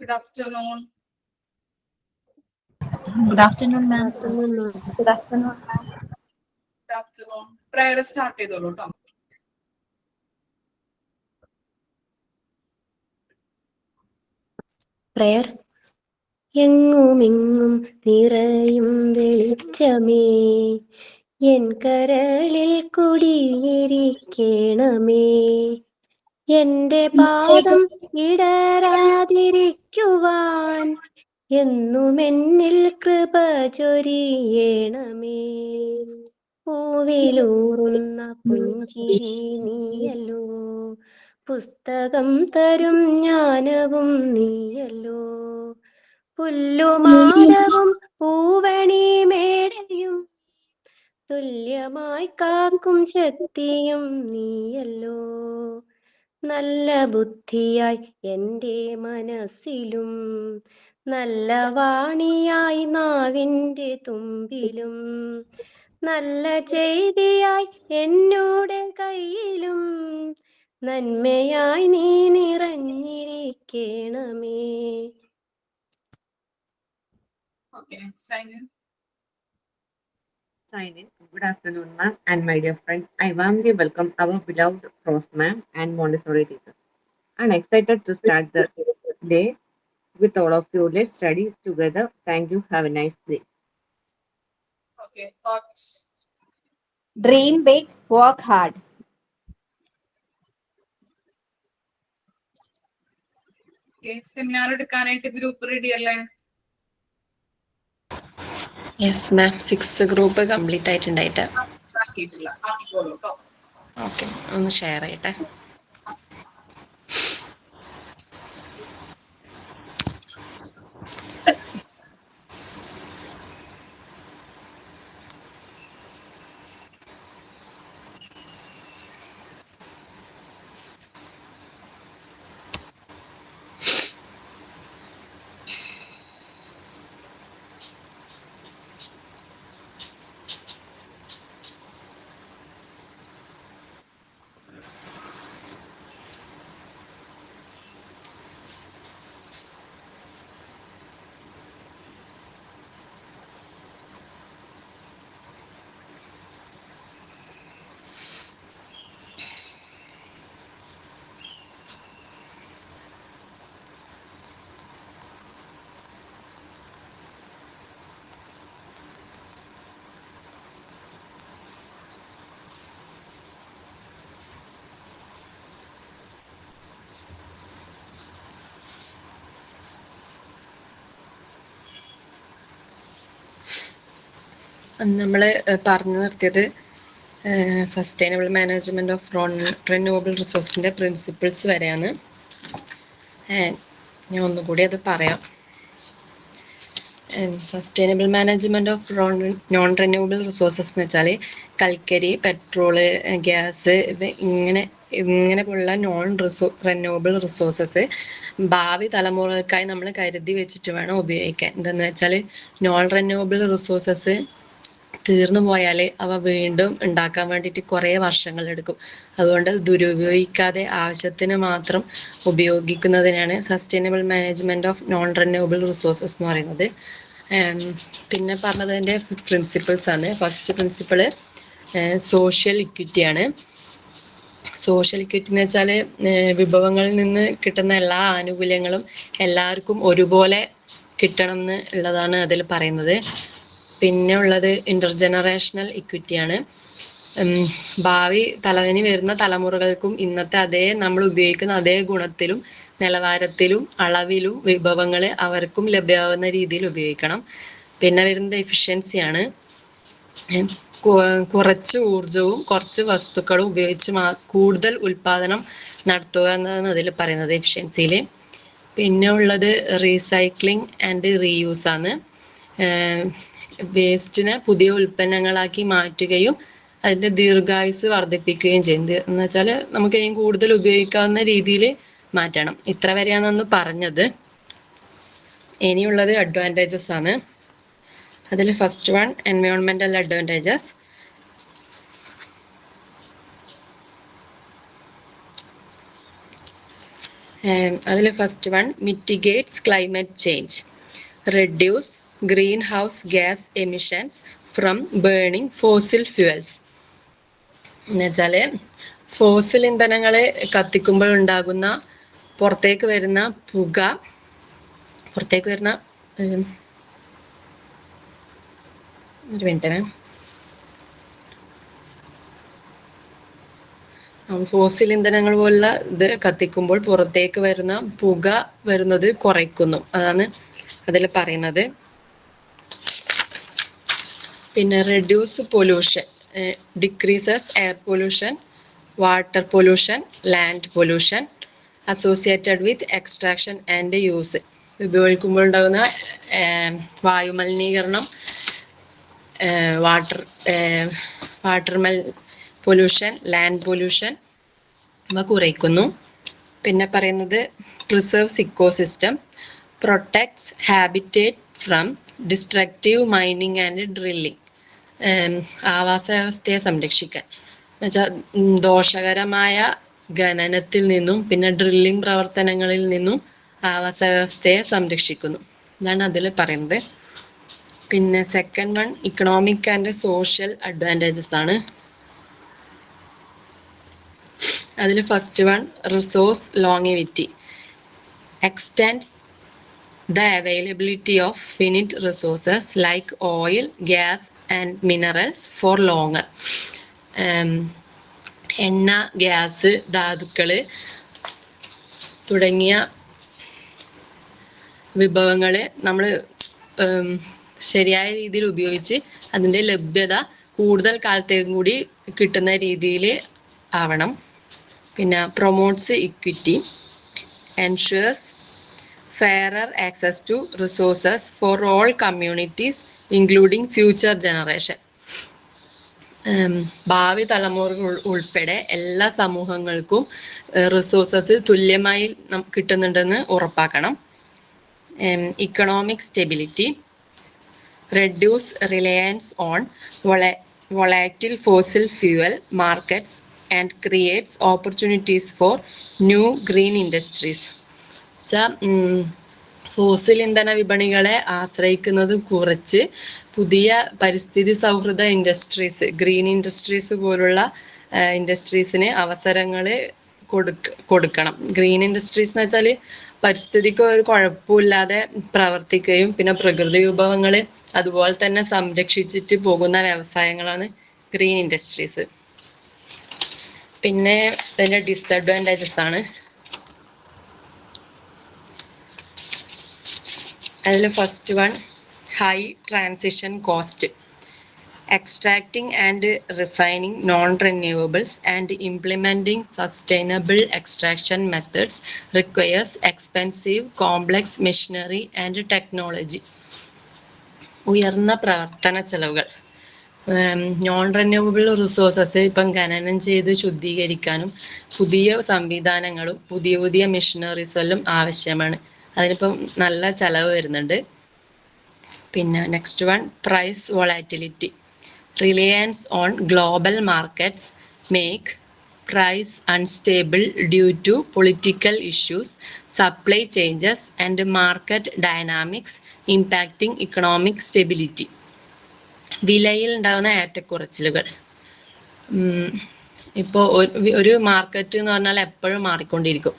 Good afternoon. Good afternoon, ma'am. Good afternoon. Prayer start ചെയ്തോളൂ ട്ടോ. Prayer. എങ്ങുമെങ്ങും നിറയും വെളിച്ചമേ, N കരളിൽ കുടിയിരിക്കണമേ. എന്റെ പാദം ഇടരാതിരിക്കുവാൻ എന്നുമെന്നിൽ കൃപ ചൊരിയണമേ. പൂവിലൂറുന്ന പുഞ്ചിരി നീയല്ലോ, പുസ്തകം തരും ജ്ഞാനവും നീയല്ലോ. പുല്ലുമാടവും പൂവണി മേടയും തുല്യമായി കാക്കും ശക്തിയും നീയല്ലോ. നല്ല ബുദ്ധിയായി എൻ്റെ മനസ്സിലും, നല്ല വാണിയായി നാവിൻ്റെ തുമ്പിലും, നല്ല ചെയ്തിയായി എന്നോട് കയ്യിലും, നന്മയായി നീ നിറഞ്ഞിരിക്കണമേ. Okay, sign in. Sign in. Good afternoon, ma'am, and my dear friends. I warmly welcome our beloved Frost ma'am and Montessori teachers. I'm excited to start the day with all of you. Let's study together. Thank you. Have a nice day. Okay, thoughts. Dream big, work hard. Okay, seminar എടുക്കാനായിട്ട് group ready അല്ലേ? Yes ma'am, 6th group complete ആയിട്ടുണ്ടായിട്ട്. ആക്കിയിട്ടില്ല, ആക്കിക്കോളൂ ട്ടോ. Okay, ഒന്ന് share ചെയ്യട്ടെ. നമ്മൾ പറഞ്ഞു നിർത്തിയത് സസ്റ്റൈനബിൾ മാനേജ്മെന്റ് ഓഫ് റിന്യൂവബിൾ റിസോഴ്സിന്റെ പ്രിൻസിപ്പിൾസ് വരെയാണ്. ഞാൻ ഒന്നുകൂടി അത് പറയാം. Sustainable management of non renewable resources എന്ന് വെച്ചാൽ കൽക്കരി, പെട്രോള്, ഗ്യാസ് ഇങ്ങനെ പോലുള്ള റിന്യൂവബിൾ റിസോഴ്സസ് ഭാവി തലമുറകൾക്കായി നമ്മൾ കരുതി വെച്ചിട്ട് വേണം ഉപയോഗിക്കാൻ. എന്താണെന്ന് വെച്ചാൽ നോൺ റിന്യൂവബിൾ റിസോഴ്സസ് തീർന്നു പോയാൽ അവ വീണ്ടും ഉണ്ടാക്കാൻ വേണ്ടിയിട്ട് കുറേ വർഷങ്ങളെടുക്കും. അതുകൊണ്ട് ദുരുപയോഗിക്കാതെ ആവശ്യത്തിന് മാത്രം ഉപയോഗിക്കുന്നതിനാണ് sustainable management of non renewable resources എന്ന് പറയുന്നത്. പിന്നെ പറഞ്ഞതിൻ്റെ പ്രിൻസിപ്പിൾസ് ആണ്. ഫസ്റ്റ് പ്രിൻസിപ്പിള് സോഷ്യൽ ഇക്വിറ്റിയാണ്. സോഷ്യൽ ഇക്വിറ്റി എന്ന് വെച്ചാൽ വിഭവങ്ങളിൽ നിന്ന് കിട്ടുന്ന എല്ലാ ആനുകൂല്യങ്ങളും എല്ലാവർക്കും ഒരുപോലെ കിട്ടണം എന്ന് ഉള്ളതാണ് അതിൽ പറയുന്നത്. പിന്നെ ഉള്ളത് ഇന്റർജനറേഷണൽ ഇക്വിറ്റിയാണ്. ഇനി വരുന്ന തലമുറകൾക്കും ഇന്നത്തെ നമ്മൾ ഉപയോഗിക്കുന്ന അതേ ഗുണത്തിലും നിലവാരത്തിലും അളവിലും വിഭവങ്ങൾ അവർക്കും ലഭ്യമാവുന്ന രീതിയിൽ ഉപയോഗിക്കണം. പിന്നെ വരുന്നത് എഫിഷ്യൻസിയാണ്. കുറച്ച് ഊർജവും കുറച്ച് വസ്തുക്കളും ഉപയോഗിച്ച് കൂടുതൽ ഉൽപാദനം നടത്തുക എന്നതാണ് അതിൽ പറയുന്നത് എഫിഷ്യൻസിയിൽ. പിന്നെ ഉള്ളത് റീസൈക്ലിംഗ് ആൻഡ് റീയൂസ് ആണ്. വേസ്റ്റിനെ പുതിയ ഉൽപ്പന്നങ്ങളാക്കി മാറ്റുകയും അതിൻ്റെ ദീർഘായുസ് വർദ്ധിപ്പിക്കുകയും ചെയ്യുന്നത്. എന്ന് വെച്ചാൽ നമുക്ക് ഇനി കൂടുതൽ ഉപയോഗിക്കാവുന്ന രീതിയിൽ മാറ്റണം. ഇത്ര വരെയാണെന്ന് പറഞ്ഞത്. ഇനിയുള്ളത് അഡ്വാൻറ്റേജസ് ആണ്. അതിൽ ഫസ്റ്റ് വൺ എൻവയോൺമെന്റൽ അഡ്വാൻറ്റേജസ്. അതിൽ first one mitigates climate change, reduce greenhouse gas emissions from burning fossil fuels. എന്നുവെച്ചാൽ ഫോസിൽ ഇന്ധനങ്ങൾ കത്തിക്കുമ്പോൾ ഉണ്ടാകുന്ന പുറത്തേക്ക് വരുന്ന ഒരു മിനിറ്റ് മാം, ഫോസിൽ ഇന്ധനങ്ങൾ പോലുള്ള ഇത് കത്തിക്കുമ്പോൾ പുറത്തേക്ക് വരുന്ന പുക വരുന്നത് കുറയ്ക്കുന്നു, അതാണ് അതിൽ പറയുന്നത്. പിന്നെ reduce pollution, decreases air pollution, water pollution, land pollution associated with extraction and use. ഉപയോഗിക്കുമ്പോൾ ഉണ്ടാകുന്ന വായുമലിനീകരണം, വാട്ടർ പൊല്യൂഷൻ, ലാൻഡ് പൊല്യൂഷൻ ഇവ കുറയ്ക്കുന്നു. പിന്നെ പറയുന്നത് preserves ecosystem, protects habitat from destructive mining and drilling. ആവാസ വ്യവസ്ഥയെ സംരക്ഷിക്കാൻ എന്നുവെച്ചാൽ ദോഷകരമായ ഖനനത്തിൽ നിന്നും പിന്നെ ഡ്രില്ലിംഗ് പ്രവർത്തനങ്ങളിൽ നിന്നും ആവാസ വ്യവസ്ഥയെ സംരക്ഷിക്കുന്നു, ഇതാണ് അതിൽ പറയുന്നത്. പിന്നെ second one economic and social advantages ആണ്. അതിൽ first one resource longevity, extends the availability of finite resources like oil, gas and minerals for longer. എണ്ണ, ഗ്യാസ്, ധാതുക്കൾ തുടങ്ങിയ വിഭവങ്ങൾ നമ്മൾ ശരിയായ രീതിയിൽ ഉപയോഗിച്ച് അതിൻ്റെ ലഭ്യത കൂടുതൽ കാലത്തേക്കും കൂടി കിട്ടുന്ന രീതിയിൽ ആവണം. പിന്നെ promotes equity, ensures fairer access to resources for all communities including future generation. ഭാവി തലമുറകൾ ഉൾപ്പെടെ എല്ലാ സമൂഹങ്ങൾക്കും റിസോഴ്സസ് തുല്യമായി കിട്ടുന്നുണ്ടെന്ന് ഉറപ്പാക്കണം. Economic stability, reduce Reliance on volatile fossil fuel markets and creates opportunities for new green industries. Fossil ഇന്ധന വിപണികളെ ആശ്രയിക്കുന്നത് കുറച്ച് പുതിയ പരിസ്ഥിതി സൗഹൃദ ഇൻഡസ്ട്രീസ്, ഗ്രീൻ ഇൻഡസ്ട്രീസ് പോലുള്ള ഇൻഡസ്ട്രീസിന് അവസരങ്ങൾ കൊടുക്കണം. ഗ്രീൻ ഇൻഡസ്ട്രീസ് എന്ന് വെച്ചാൽ പരിസ്ഥിതിക്ക് ഒരു കുഴപ്പമില്ലാതെ പ്രവർത്തിക്കുകയും പിന്നെ പ്രകൃതി വിഭവങ്ങൾ അതുപോലെ തന്നെ സംരക്ഷിച്ചിട്ട് പോകുന്ന വ്യവസായങ്ങളാണ് ഗ്രീൻ ഇൻഡസ്ട്രീസ്. പിന്നെ ഇതിൻ്റെ ഡിസഡ്വാൻറ്റേജസ് ആണ്. അതിൽ first one high transition cost, extracting and refining non renewables and implementing sustainable extraction methods requires expensive complex machinery and technology. ഉയർന്ന പ്രവർത്തന ചെലവുകൾ, നോൺ റിന്യൂവബിൾ റിസോഴ്സസ് ഇപ്പം ഖനനം ചെയ്ത് ശുദ്ധീകരിക്കാനും പുതിയ സംവിധാനങ്ങളും പുതിയ മെഷീനറീസും എല്ലാം ആവശ്യമാണ്. അതിനിപ്പം നല്ല ചിലവ് വരുന്നുണ്ട്. പിന്നെ next one price volatility, reliance on global markets make price unstable due to political issues, supply changes and market dynamics impacting economic stability. വിലയിൽ ഉണ്ടാകുന്ന ഏറ്റക്കുറച്ചിലുകൾ, ഇപ്പോൾ ഒരു മാർക്കറ്റ് എന്ന് പറഞ്ഞാൽ എപ്പോഴും മാറിക്കൊണ്ടിരിക്കും.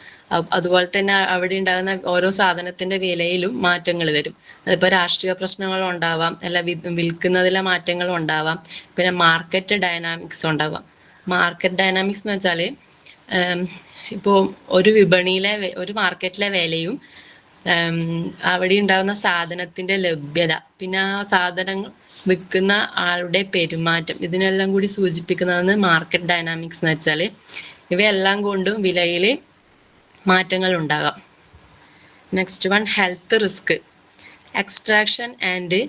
അതുപോലെ തന്നെ അവിടെ ഉണ്ടാകുന്ന ഓരോ സാധനത്തിന്റെ വിലയിലും മാറ്റങ്ങൾ വരും. അതിപ്പോൾ രാഷ്ട്രീയ പ്രശ്നങ്ങൾ ഉണ്ടാവാം, അല്ല വിൽക്കുന്നതിലെ മാറ്റങ്ങൾ ഉണ്ടാവാം, പിന്നെ മാർക്കറ്റ് ഡൈനാമിക്സ് ഉണ്ടാവാം. മാർക്കറ്റ് ഡൈനാമിക്സ് എന്ന് വെച്ചാൽ ഇപ്പോൾ ഒരു വിപണിയിലെ ഒരു മാർക്കറ്റിലെ വിലയും അവിടെ ഉണ്ടാകുന്ന സാധനത്തിന്റെ ലഭ്യത, പിന്നെ ആ സാധനങ്ങൾ വിൽക്കുന്ന ആളുടെ പെരുമാറ്റം, ഇതിനെല്ലാം കൂടി സൂചിപ്പിക്കുന്നതാണ് മാർക്കറ്റ് ഡൈനാമിക്സ് എന്ന് വെച്ചാൽ. ഇവയെല്ലാം കൊണ്ടും വിലയിൽ മാറ്റങ്ങൾ ഉണ്ടാകാം. Next one health risk, extraction and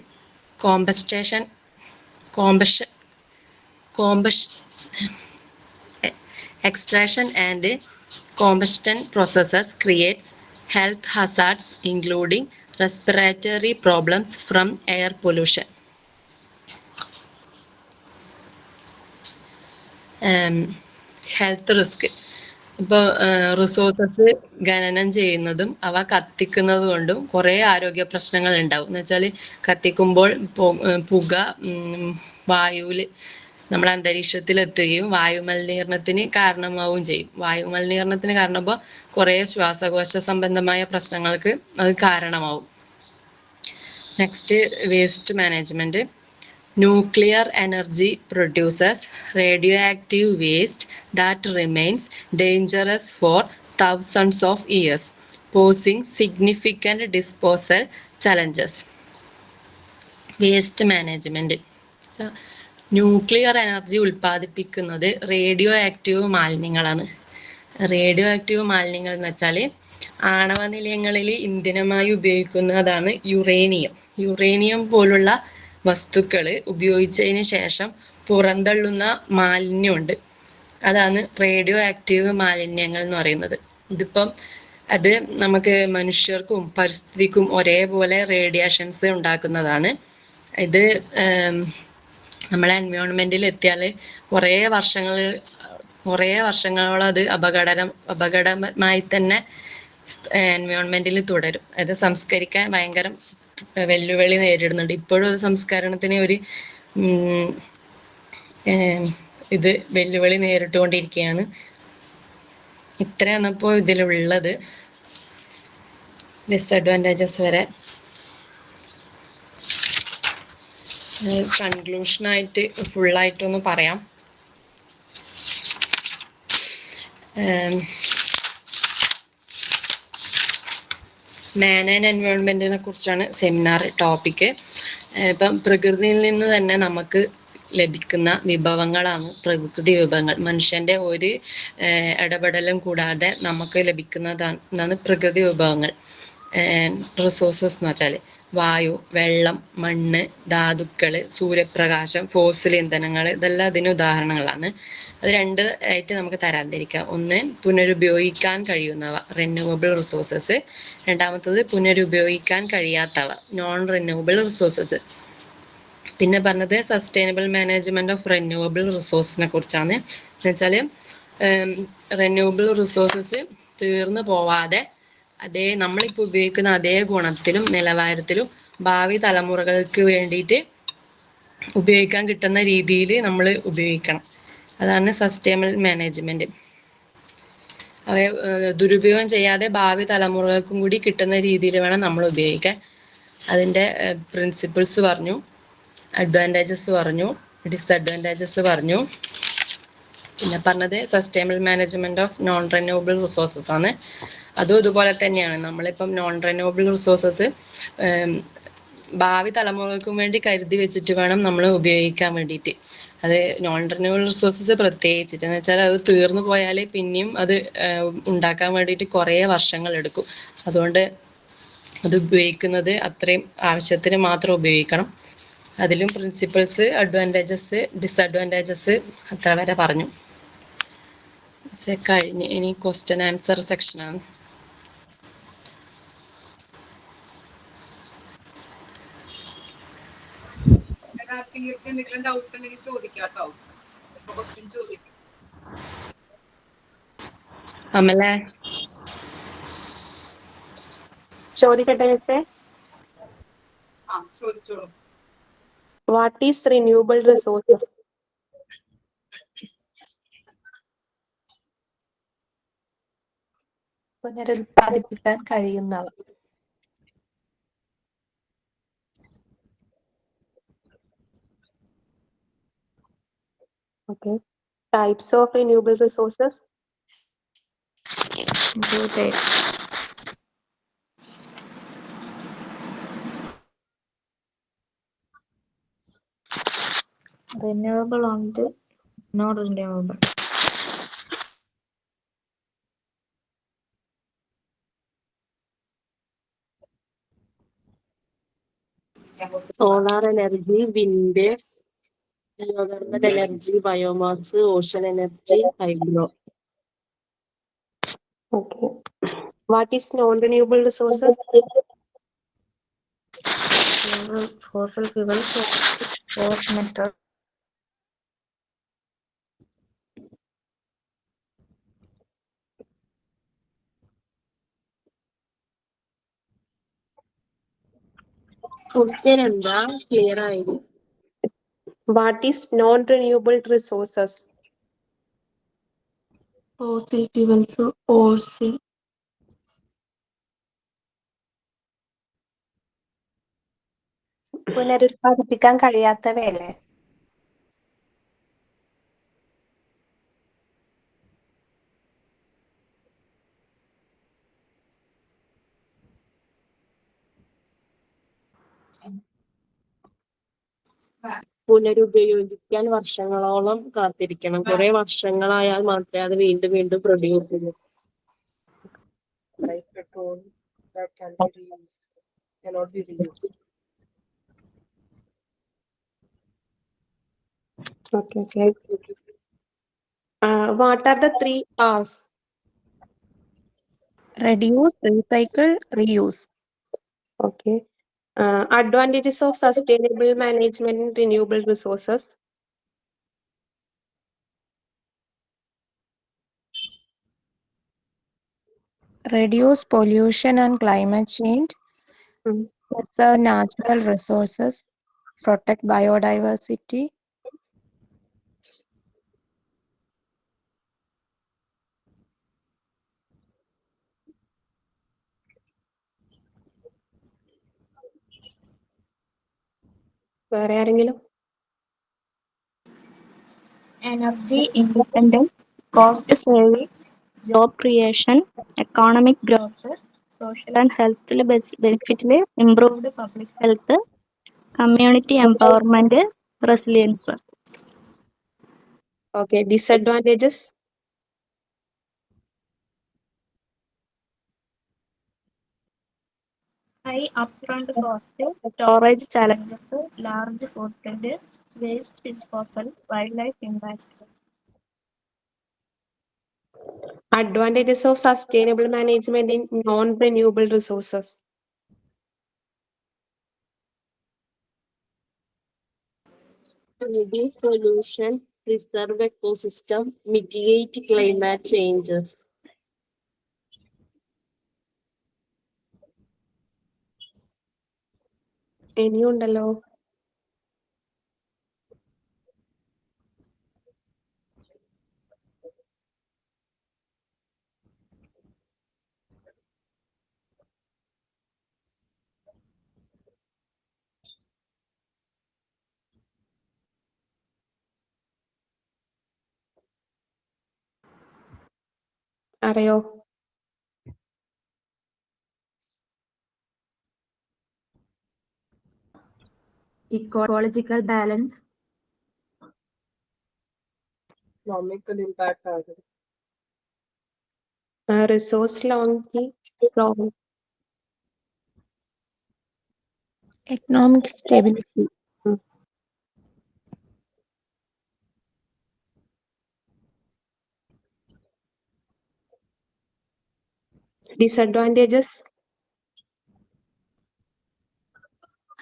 combustion processes creates health hazards including respiratory problems from air pollution. Health risk, ഇപ്പൊ റിസോഴ്സസ് ഖനനം ചെയ്യുന്നതും അവ കത്തിക്കുന്നത് കൊണ്ടും കുറേ ആരോഗ്യ പ്രശ്നങ്ങൾ ഉണ്ടാവും. എന്ന് വെച്ചാൽ കത്തിക്കുമ്പോൾ പുക വായുവിൽ നമ്മുടെ അന്തരീക്ഷത്തിൽ എത്തുകയും വായുമലിനീകരണത്തിന് കാരണമാവുകയും ചെയ്യും. വായുമലിനീകരണത്തിന് കാരണമാകുമ്പോൾ കുറേ ശ്വാസകോശ സംബന്ധമായ പ്രശ്നങ്ങൾക്ക് അത് കാരണമാവും. Next waste management. Nuclear energy produces radioactive waste that remains dangerous for thousands of years, posing significant disposal challenges. Waste management. Nuclear energy ഉൽപ്പാദിപ്പിക്കുന്നത് റേഡിയോ ആക്റ്റീവ് മാലിന്യങ്ങളാണ്. റേഡിയോ ആക്റ്റീവ് മാലിന്യങ്ങൾ എന്ന് വെച്ചാൽ ആണവ നിലയങ്ങളിൽ ഇന്ധനമായി ഉപയോഗിക്കുന്നതാണ് യുറേനിയം. യുറേനിയം പോലുള്ള വസ്തുക്കൾ ഉപയോഗിച്ചതിന് ശേഷം പുറന്തള്ളുന്ന മാലിന്യമുണ്ട്, അതാണ് റേഡിയോ ആക്റ്റീവ് മാലിന്യങ്ങൾ എന്ന് പറയുന്നത്. ഇതിപ്പം അത് നമുക്ക് മനുഷ്യർക്കും പരിസ്ഥിതിക്കും ഒരേപോലെ റേഡിയേഷൻസ് ഉണ്ടാക്കുന്നതാണ്. ഇത് നമ്മളെ എൻവയോൺമെന്റിൽ എത്തിയാൽ കുറേ വർഷങ്ങളോളം അത് അപകടമായി തന്നെ എൻവയോൺമെന്റിൽ തുടരും. അത് സംസ്കരിക്കാൻ ഭയങ്കര വെല്ലുവിളി നേരിടുന്നുണ്ട്. ഇപ്പോഴും അത് സംസ്കരണത്തിന് ഒരു ഇത് വെല്ലുവിളി നേരിട്ടുകൊണ്ടിരിക്കുകയാണ്. ഇത്രയാണ് ഇപ്പോൾ ഇതിലുള്ളത്. ഡിസഡ്വാൻറ്റേജസ് വരെ. കൺക്ലൂഷനായിട്ട് ഫുള്ളായിട്ടൊന്ന് പറയാം. മാൻ ആൻഡ് എൻവയോൺമെന്റിനെ കുറിച്ചാണ് സെമിനാർ ടോപ്പിക്ക്. ഇപ്പം പ്രകൃതിയിൽ നിന്ന് തന്നെ നമുക്ക് ലഭിക്കുന്ന വിഭവങ്ങളാണ് പ്രകൃതി വിഭവങ്ങൾ. മനുഷ്യന്റെ ഒരു ഇടപെടലും കൂടാതെ നമുക്ക് ലഭിക്കുന്നതാണ് പ്രകൃതി വിഭവങ്ങൾ. റിസോഴ്സസ് എന്ന് വെച്ചാൽ വായു, വെള്ളം, മണ്ണ്, ധാതുക്കൾ, സൂര്യപ്രകാശം, ഫോസിൽ ഇന്ധനങ്ങൾ, ഇതെല്ലാം അതിന് ഉദാഹരണങ്ങളാണ്. അത് രണ്ട് ആയിട്ട് നമുക്ക് തരംതിരിക്കാം. ഒന്ന് പുനരുപയോഗിക്കാൻ കഴിയുന്നവ, റിന്യൂവബിൾ റിസോഴ്സസ്. രണ്ടാമത്തത് പുനരുപയോഗിക്കാൻ കഴിയാത്തവ, നോൺ റിന്യൂവബിൾ റിസോഴ്സസ്. പിന്നെ പറഞ്ഞത് സസ്റ്റൈനബിൾ മാനേജ്മെന്റ് ഓഫ് റിന്യൂവബിൾ റിസോഴ്സിനെ കുറിച്ചാണ്. എന്ന് വെച്ചാൽ റിന്യൂവബിൾ റിസോഴ്സസ് തീർന്നു പോവാതെ നമ്മളിപ്പോൾ ഉപയോഗിക്കുന്ന അതേ ഗുണത്തിലും നിലവാരത്തിലും ഭാവി തലമുറകൾക്ക് വേണ്ടിയിട്ട് ഉപയോഗിക്കാൻ കിട്ടുന്ന രീതിയിൽ നമ്മൾ ഉപയോഗിക്കണം. അതാണ് സസ്റ്റൈനബിൾ മാനേജ്മെന്റ്. അവയെ ദുരുപയോഗം ചെയ്യാതെ ഭാവി തലമുറകൾക്കും കൂടി കിട്ടുന്ന രീതിയിൽ വേണം നമ്മൾ ഉപയോഗിക്കാൻ. അതിൻ്റെ പ്രിൻസിപ്പിൾസ് പറഞ്ഞു, അഡ്വാൻറ്റേജസ് പറഞ്ഞു, ഡിസഡ്വാൻറ്റേജസ് പറഞ്ഞു. പിന്നെ പറഞ്ഞത് sustainable management of non renewable resources ആണ്. അതും ഇതുപോലെ തന്നെയാണ്. നമ്മളിപ്പം നോൺ റിന്യൂവബിൾ റിസോഴ്സസ് ഭാവി തലമുറകൾക്കും വേണ്ടി കരുതി വെച്ചിട്ട് വേണം നമ്മൾ ഉപയോഗിക്കാൻ വേണ്ടിയിട്ട്. അത് നോൺ റിന്യൂവബിൾ റിസോഴ്സസ് പ്രത്യേകിച്ചിട്ട് എന്ന് വെച്ചാൽ അത് തീർന്നു പോയാൽ പിന്നെയും അത് ഉണ്ടാക്കാൻ വേണ്ടിയിട്ട് കുറേ വർഷങ്ങൾ എടുക്കും. അതുകൊണ്ട് അത് ഉപയോഗിക്കുന്നത് അത്രയും ആവശ്യത്തിന് മാത്രം ഉപയോഗിക്കണം. അതിലും പ്രിൻസിപ്പിൾസ്, അഡ്വാൻറ്റേജസ്, ഡിസഡ്വാൻറ്റേജസ് അത്ര വരെ പറഞ്ഞു. കഴിഞ്ഞ് ഇനി ക്വസ്റ്റ്യൻ ആൻസർ സെക്ഷനാണ്. ആർക്കെങ്കിലും എന്തെങ്കിലും ഡൗട്ട് ഉണ്ടെങ്കിൽ ചോദിക്കാം കേട്ടോ. ക്വസ്റ്റ്യൻ ചോദിക്കും. അമലേ ചോദിക്കട്ടെ മിസ്സേ? ചോദിച്ചോളൂ. What is renewable resources? പുനരുൽപ്പാദിപ്പിക്കാൻ കഴിയുന്നവ. Okay. Types of renewable resources. Two types. Renewable and non-renewable. Solar energy, wind, geothermal energy, biomass, ocean energy, hydro. Okay. What is non-renewable resources? Fossil fuels, force metal. Question എന്താ clear ആയിരുന്നു? What is non-renewable resources? Fossil fuels or sea. പുനരുത്പാദിപ്പിക്കാൻ കഴിയാത്തവയല്ലേ? പുനരുപയോഗിക്കാൻ വർഷങ്ങളോളം കാത്തിരിക്കണം. കുറെ വർഷങ്ങളായാൽ മാത്രമേ അത് വീണ്ടും വീണ്ടും produce ചെയ്യൂ. Like petrol that can be reused, cannot be reused. Okay. What are the 3 R's? Reduce, recycle, reuse. Okay. Advantages of sustainable management in renewable resources. Reduce pollution and climate change. Mm. Preserve natural resources. Protect biodiversity. വേറെ ആരെങ്കിലും? Energy independence, cost savings, job creation, economic growth, social and health benefit, improved public health, community empowerment, resilience. Okay. Disadvantages? High upfront cost, storage challenges, large footprint, waste disposal, wildlife impact. Advantages of sustainable management in non-renewable resources. Reduce pollution, preserve ecosystem, mitigate climate changes. ഇനിയുണ്ടല്ലോ. അറിയോ? Ecological balance, Economical impact ആണ്. Resource longevity. Economic stability. Disadvantages?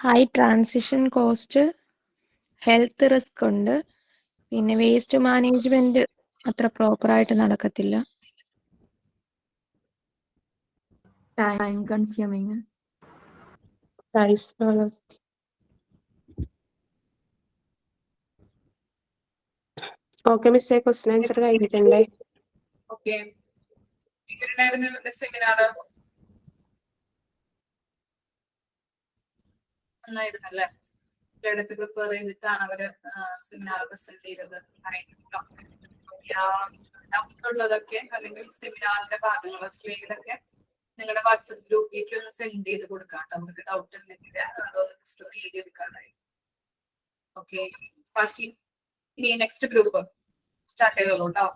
High transition cost, health risk ഉണ്ട്. പിന്നെ waste management അത്ര proper ആയിട്ട് നടക്കത്തില്ല. time consuming. Price knowledge. Okay, മിസ്സേ question answer കഴിഞ്ഞിട്ടുണ്ടേ. Okay, എങ്ങനെയായിരുന്നു ഇവരുടെ സെമിനാർ? നന്നായിരുന്നല്ലേ? ഇടയ്ക്ക് പ്രിപ്പയർ ചെയ്തിട്ടാണ് അവര് സെമിനാർ പ്രസന്റ് ചെയ്തത്. ഉള്ളതൊക്കെ അല്ലെങ്കിൽ സെമിനാറിന്റെ ഭാഗങ്ങൾ സ്ലൈഡൊക്കെ നിങ്ങളുടെ വാട്സപ്പ് ഗ്രൂപ്പിലേക്ക് ഒന്ന് സെൻഡ് ചെയ്ത് കൊടുക്കാം. അവർക്ക് ഡൗട്ട് ഉണ്ടെങ്കിൽ അതൊന്ന് ജസ്റ്റ് ഒന്ന് എഴുതിയെടുക്കാനായി. ഓക്കെ, ബാക്കി ഇനി നെക്സ്റ്റ് ഗ്രൂപ്പ് സ്റ്റാർട്ട് ചെയ്തോളൂ കേട്ടോ.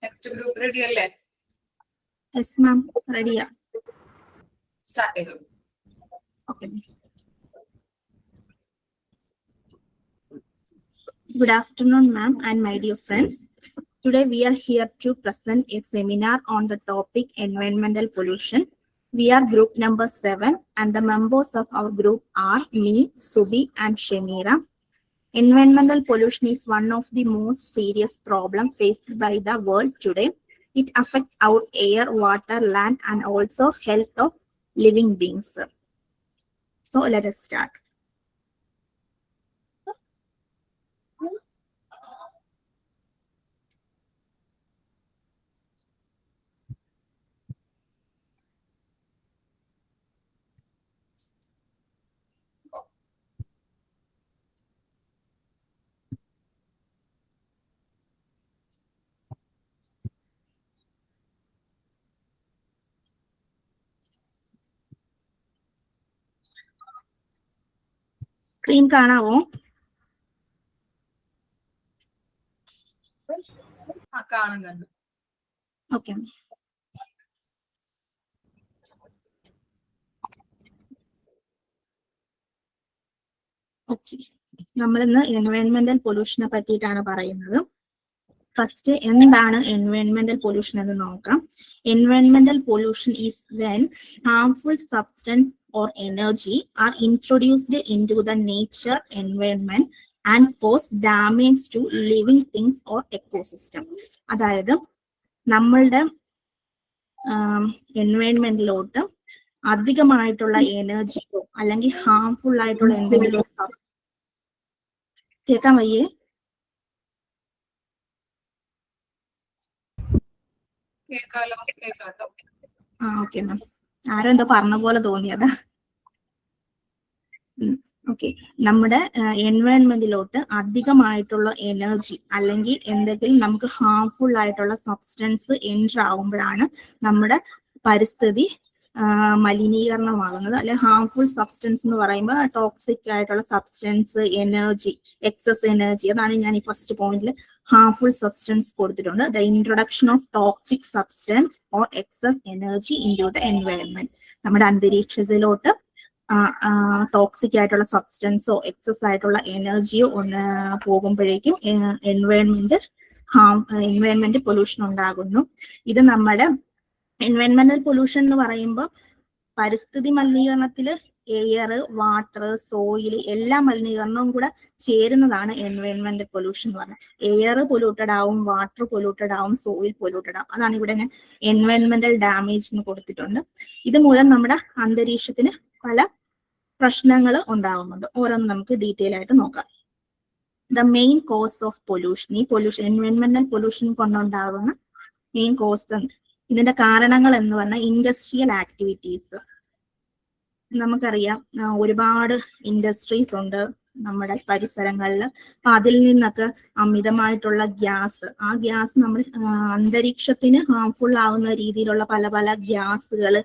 നെക്സ്റ്റ് ഗ്രൂപ്പ് റെഡി അല്ലേ? Yes, ma'am. Ready. സ്റ്റാർട്ട് ചെയ്തോളൂ. Okay. Good afternoon, ma'am, and my dear friends. Today we are here to present a seminar on the topic environmental pollution. We are group number 7, and the members of our group are me, Subi, and Shamira. Environmental pollution is one of the most serious problems faced by the world today. It affects our air, water, land, and also health of living beings. So let us start. Screen കാണാവോ? കാണുന്നുണ്ട്. Okay. Okay, നമ്മളിന്ന് എൻവയോൺമെന്റൽ പൊല്യൂഷനെ പറ്റിയിട്ടാണ് പറയുന്നത്. First എന്താണ് എൻവയോൺമെന്റൽ pollution എന്ന് നോക്കാം. എൻവയോൺമെന്റൽ pollution is when harmful substance or energy are introduced into the nature environment and cause damage to living things or ecosystem. അതായത് നമ്മളുടെ എൻവയോൺമെന്റിലോട്ട് അധികമായിട്ടുള്ള എനർജിയോ അല്ലെങ്കിൽ ഹാംഫുൾ ആയിട്ടുള്ള എന്തെങ്കിലും കേൾക്കാൻ വയ്യേ? കേൾക്കാട്ടോ. ഓക്കെ മാം, ആരോ എന്തോ പറഞ്ഞ പോലെ തോന്നിയതാ. ഓക്കെ, നമ്മുടെ എൻവയോൺമെന്റിലോട്ട് അധികമായിട്ടുള്ള എനർജി അല്ലെങ്കിൽ എന്തെങ്കിലും നമുക്ക് ഹാംഫുൾ ആയിട്ടുള്ള സബ്സ്റ്റൻസ് എൻറ്റർ ആകുമ്പോഴാണ് നമ്മുടെ പരിസ്ഥിതി മലിനീകരണമാകുന്നത്. അല്ലെ ഹാംഫുൾ സബ്സ്റ്റൻസ് എന്ന് പറയുമ്പോൾ ടോക്സിക് ആയിട്ടുള്ള സബ്സ്റ്റൻസ്, എനർജി, എക്സസ് എനർജി, അതാണ് ഞാൻ ഈ ഫസ്റ്റ് പോയിന്റിൽ harmful substance കൊടുത്തിട്ടുണ്ട്. The introduction of toxic substance or excess energy into the environment. നമ്മുടെ അന്തരീക്ഷത്തിലോട്ട് ടോക്സിക് ആയിട്ടുള്ള സബ്സ്റ്റൻസോ എക്സസ് ആയിട്ടുള്ള എനർജിയോ പോകുമ്പോഴേക്കും എൻവയോൺമെന്റ് പൊല്യൂഷൻ ഉണ്ടാകുന്നു. ഇത് നമ്മുടെ എൻവയോൺമെന്റൽ പൊല്യൂഷൻ എന്ന് പറയുമ്പോൾ പരിസ്ഥിതി മലിനീകരണത്തില് എയർ, വാട്ടർ, സോയിൽ എല്ലാ മലിനീകരണവും കൂടെ ചേരുന്നതാണ് എൻവയോൺമെന്റൽ പൊല്യൂഷൻ എന്ന് പറഞ്ഞത്. എയർ പൊല്യൂട്ടഡ് ആവും, വാട്ടർ പൊല്യൂട്ടഡ് ആവും, സോയിൽ പൊല്യൂട്ടഡ് ആവും. അതാണ് ഇവിടെ ഞാൻ എൻവയോൺമെന്റൽ ഡാമേജ് എന്ന് കൊടുത്തിട്ടുണ്ട്. ഇത് മൂലം നമ്മുടെ അന്തരീക്ഷത്തിന് പല പ്രശ്നങ്ങൾ ഉണ്ടാകുന്നുണ്ട്. ഓരോന്ന് നമുക്ക് ഡീറ്റെയിൽ ആയിട്ട് നോക്കാം. The main cause of pollution, ഈ പൊല്യൂഷൻ എൻവയോൺമെന്റൽ പൊല്യൂഷൻ കൊണ്ടുണ്ടാകുന്ന മെയിൻ കോസ്, ഇതിന്റെ കാരണങ്ങൾ എന്ന് പറഞ്ഞാൽ ഇൻഡസ്ട്രിയൽ ആക്ടിവിറ്റീസ്. നമുക്കറിയാം ഒരുപാട് ഇൻഡസ്ട്രീസ് ഉണ്ട് നമ്മുടെ പരിസരങ്ങളിൽ. അപ്പൊ അതിൽ നിന്നൊക്കെ അമിതമായിട്ടുള്ള ഗ്യാസ്, ആ ഗ്യാസ് നമ്മൾ അന്തരീക്ഷത്തിന് ഹാംഫുൾ ആവുന്ന രീതിയിലുള്ള പല പല ഗ്യാസുകൾ,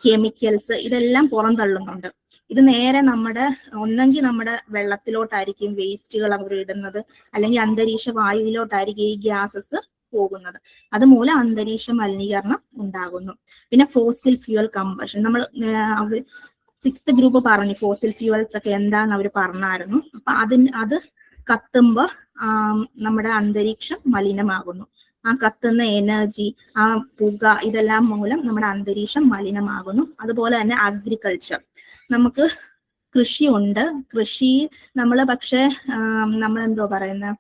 കെമിക്കൽസ് ഇതെല്ലാം പുറന്തള്ളുന്നുണ്ട്. ഇത് നേരെ ഒന്നെങ്കിൽ നമ്മുടെ വെള്ളത്തിലോട്ടായിരിക്കും വേസ്റ്റുകൾ അവർ ഇടുന്നത്, അല്ലെങ്കിൽ അന്തരീക്ഷ വായുവിലോട്ടായിരിക്കും ഈ ഗ്യാസസ് പോകുന്നത്. അതുമൂലം അന്തരീക്ഷ മലിനീകരണം ഉണ്ടാകുന്നു. പിന്നെ ഫോസിൽ ഫ്യൂവൽ കമ്പഷൻ, നമ്മൾ 6th ഗ്രൂപ്പ് പറഞ്ഞു ഫോസിൽ ഫ്യൂവൽസ് ഒക്കെ എന്താന്ന് അവർ പറഞ്ഞായിരുന്നു. അപ്പൊ അത് കത്തുമ്പോ നമ്മുടെ അന്തരീക്ഷം മലിനമാകുന്നു. ആ കത്തുന്ന എനർജി, ആ പുക, ഇതെല്ലാം മൂലം നമ്മുടെ അന്തരീക്ഷം മലിനമാകുന്നു. അതുപോലെ തന്നെ അഗ്രികൾച്ചർ, നമുക്ക് കൃഷിയുണ്ട്. കൃഷി പക്ഷെ നമ്മളെന്തോ പറയുന്ന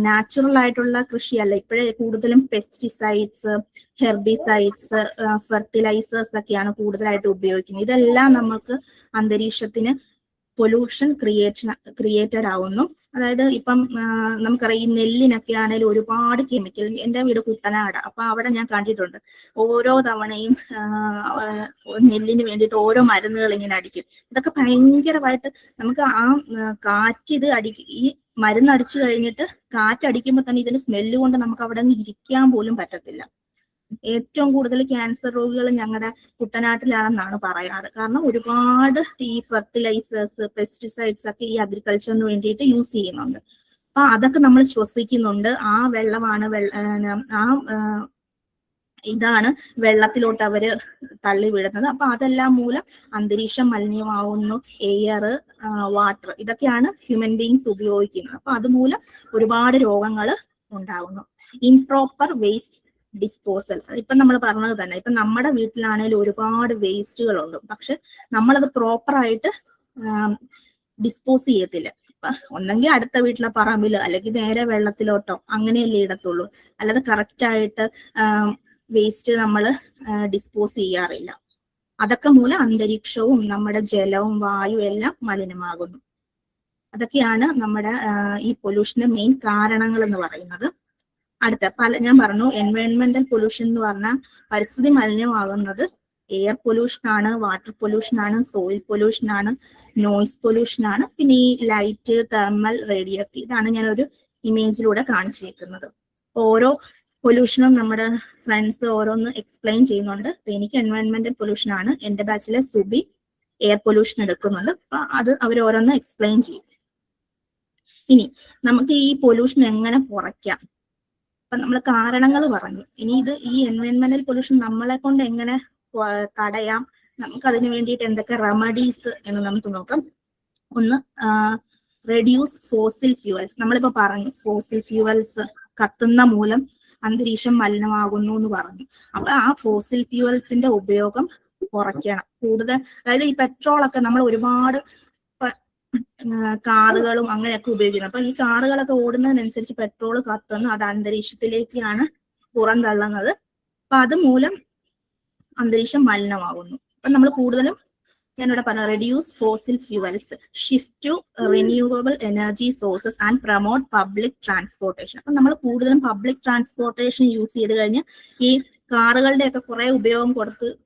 നാച്ചുറൽ ആയിട്ടുള്ള കൃഷിയല്ല. ഇപ്പോഴേ കൂടുതലും പെസ്റ്റിസൈഡ്സ്, ഹെർബിസൈഡ്സ്, ഫെർട്ടിലൈസേഴ്സ് ഒക്കെയാണ് കൂടുതലായിട്ട് ഉപയോഗിക്കുന്നത്. ഇതെല്ലാം നമുക്ക് അന്തരീക്ഷത്തിന് പൊല്യൂഷൻ ക്രിയേറ്റഡ് ആവുന്നു. അതായത് ഇപ്പം നമുക്കറിയാം ഈ നെല്ലിനൊക്കെ ആണെങ്കിലും ഒരുപാട് കെമിക്കൽ. എൻ്റെ വീട് കുട്ടനാട്, അപ്പൊ അവിടെ ഞാൻ കണ്ടിട്ടുണ്ട് ഓരോ തവണയും നെല്ലിന് വേണ്ടിയിട്ട് ഓരോ മരുന്നുകൾ ഇങ്ങനെ അടിക്കും. ഇതൊക്കെ ഭയങ്കരമായിട്ട് നമുക്ക് കാറ്റ് ഈ മരുന്ന് അടിച്ചു കഴിഞ്ഞിട്ട് കാറ്റടിക്കുമ്പോൾ തന്നെ ഇതിന്റെ സ്മെല്ല് കൊണ്ട് നമുക്ക് അവിടെ ഇരിക്കാൻ പോലും പറ്റത്തില്ല. ഏറ്റവും കൂടുതൽ ക്യാൻസർ രോഗികൾ ഞങ്ങളുടെ കുട്ടനാട്ടിലാണെന്നാണ് പറയാറ്. കാരണം ഒരുപാട് ഈ ഫെർട്ടിലൈസേഴ്സ്, പെസ്റ്റിസൈഡ്സ് ഒക്കെ ഈ അഗ്രികൾച്ചറിന് വേണ്ടിയിട്ട് യൂസ് ചെയ്യുന്നുണ്ട്. അപ്പൊ അതൊക്കെ നമ്മൾ ശ്വസിക്കുന്നുണ്ട്. ആ വെള്ളമാണ് ഇതാണ് വെള്ളത്തിലോട്ട് അവര് തള്ളി വിടുന്നത്. അപ്പൊ അതെല്ലാം മൂലം അന്തരീക്ഷം മലിനമാവുന്നു. എയർ, വാട്ടർ, ഇതൊക്കെയാണ് ഹ്യൂമൻ ബീങ്സ് ഉപയോഗിക്കുന്നത്. അപ്പൊ അതുമൂലം ഒരുപാട് രോഗങ്ങൾ ഉണ്ടാകുന്നു. ഇംപ്രോപ്പർ വേസ്റ്റ് ഡിസ്പോസൽ, ഇപ്പൊ നമ്മൾ പറഞ്ഞത് തന്നെ. ഇപ്പൊ നമ്മുടെ വീട്ടിലാണെങ്കിലും ഒരുപാട് വേസ്റ്റുകളുണ്ട്, പക്ഷെ നമ്മളത് പ്രോപ്പറായിട്ട് ഡിസ്പോസ് ചെയ്യത്തില്ല. ഒന്നെങ്കിൽ അടുത്ത വീട്ടിലെ പറമ്പിലോ അല്ലെങ്കിൽ നേരെ വെള്ളത്തിലോട്ടോ അങ്ങനെയല്ലേ ഇടത്തുള്ളൂ. അല്ലാതെ കറക്റ്റ് ആയിട്ട് വേസ്റ്റ് നമ്മൾ ഡിസ്പോസ് ചെയ്യാറില്ല. അതൊക്കെ മൂലം അന്തരീക്ഷവും നമ്മുടെ ജലവും വായുവും എല്ലാം മലിനമാകുന്നു. അതൊക്കെയാണ് നമ്മുടെ ഈ പൊല്യൂഷന്റെ മെയിൻ കാരണങ്ങൾ എന്ന് പറയുന്നത്. ഞാൻ പറഞ്ഞു എൻവയോൺമെന്റൽ പൊല്യൂഷൻ എന്ന് പറഞ്ഞാൽ പരിസ്ഥിതി മലിനമാകുന്നത് എയർ പൊല്യൂഷൻ ആണ്, വാട്ടർ പൊല്യൂഷൻ ആണ്, സോയിൽ പൊല്യൂഷൻ ആണ്, നോയിസ് പൊല്യൂഷൻ ആണ്, പിന്നെ ഈ ലൈറ്റ്, തെർമൽ, റേഡിയേറ്റീവ്. ഇതാണ് ഞാൻ ഒരു ഇമേജിലൂടെ കാണിച്ചിരിക്കുന്നത്. ഓരോ പൊല്യൂഷനും നമ്മുടെ ഫ്രണ്ട്സ് ഓരോന്ന് എക്സ്പ്ലെയിൻ ചെയ്യുന്നുണ്ട്. എനിക്ക് എൻവയോൺമെന്റൽ പൊല്യൂഷൻ ആണ്, എന്റെ ബാച്ചിലെ സുബി എയർ പൊല്യൂഷൻ എടുക്കുന്നുണ്ട്. അപ്പൊ അത് അവർ ഓരോന്ന് എക്സ്പ്ലെയിൻ ചെയ്യും. ഇനി നമുക്ക് ഈ പൊല്യൂഷൻ എങ്ങനെ കുറയ്ക്കാം? അപ്പൊ നമ്മൾ കാരണങ്ങൾ പറഞ്ഞു. ഇനി ഈ എൻവയോൺമെന്റൽ പൊല്യൂഷൻ നമ്മളെ കൊണ്ട് എങ്ങനെ തടയാം, നമുക്ക് അതിന് വേണ്ടിയിട്ട് എന്തൊക്കെ റെമഡീസ് എന്ന് നമുക്ക് നോക്കാം. ഒന്ന്, റെഡ്യൂസ് ഫോസിൽ ഫ്യൂവൽസ്. നമ്മളിപ്പോ പറഞ്ഞു ഫോസിൽ ഫ്യൂവൽസ് കത്തുന്ന മൂലം അന്തരീക്ഷം മലിനമാകുന്നു എന്ന് പറഞ്ഞു. അപ്പൊ ആ ഫോസിൽ ഫ്യൂവൽസിന്റെ ഉപയോഗം കുറയ്ക്കണം. കൂടുതൽ, അതായത് ഈ പെട്രോളൊക്കെ നമ്മൾ ഒരുപാട് കാറുകളും അങ്ങനെയൊക്കെ ഉപയോഗിക്കുന്നത്. അപ്പൊ ഈ കാറുകളൊക്കെ ഓടുന്നതിനനുസരിച്ച് പെട്രോൾ കത്തുന്നു, അത് അന്തരീക്ഷത്തിലേക്കാണ് പുറന്തള്ളുന്നത്. അപ്പൊ അതുമൂലം അന്തരീക്ഷം മലിനമാകുന്നു. അപ്പൊ നമ്മൾ കൂടുതലും ഞാനിവിടെ പറഞ്ഞ reduce fossil fuels, shift to renewable energy sources and promote public transportation. അപ്പൊ നമ്മൾ കൂടുതലും പബ്ലിക് ട്രാൻസ്പോർട്ടേഷൻ യൂസ് ചെയ്ത് കഴിഞ്ഞാൽ ഈ കാറുകളുടെ ഒക്കെ കുറെ ഉപയോഗം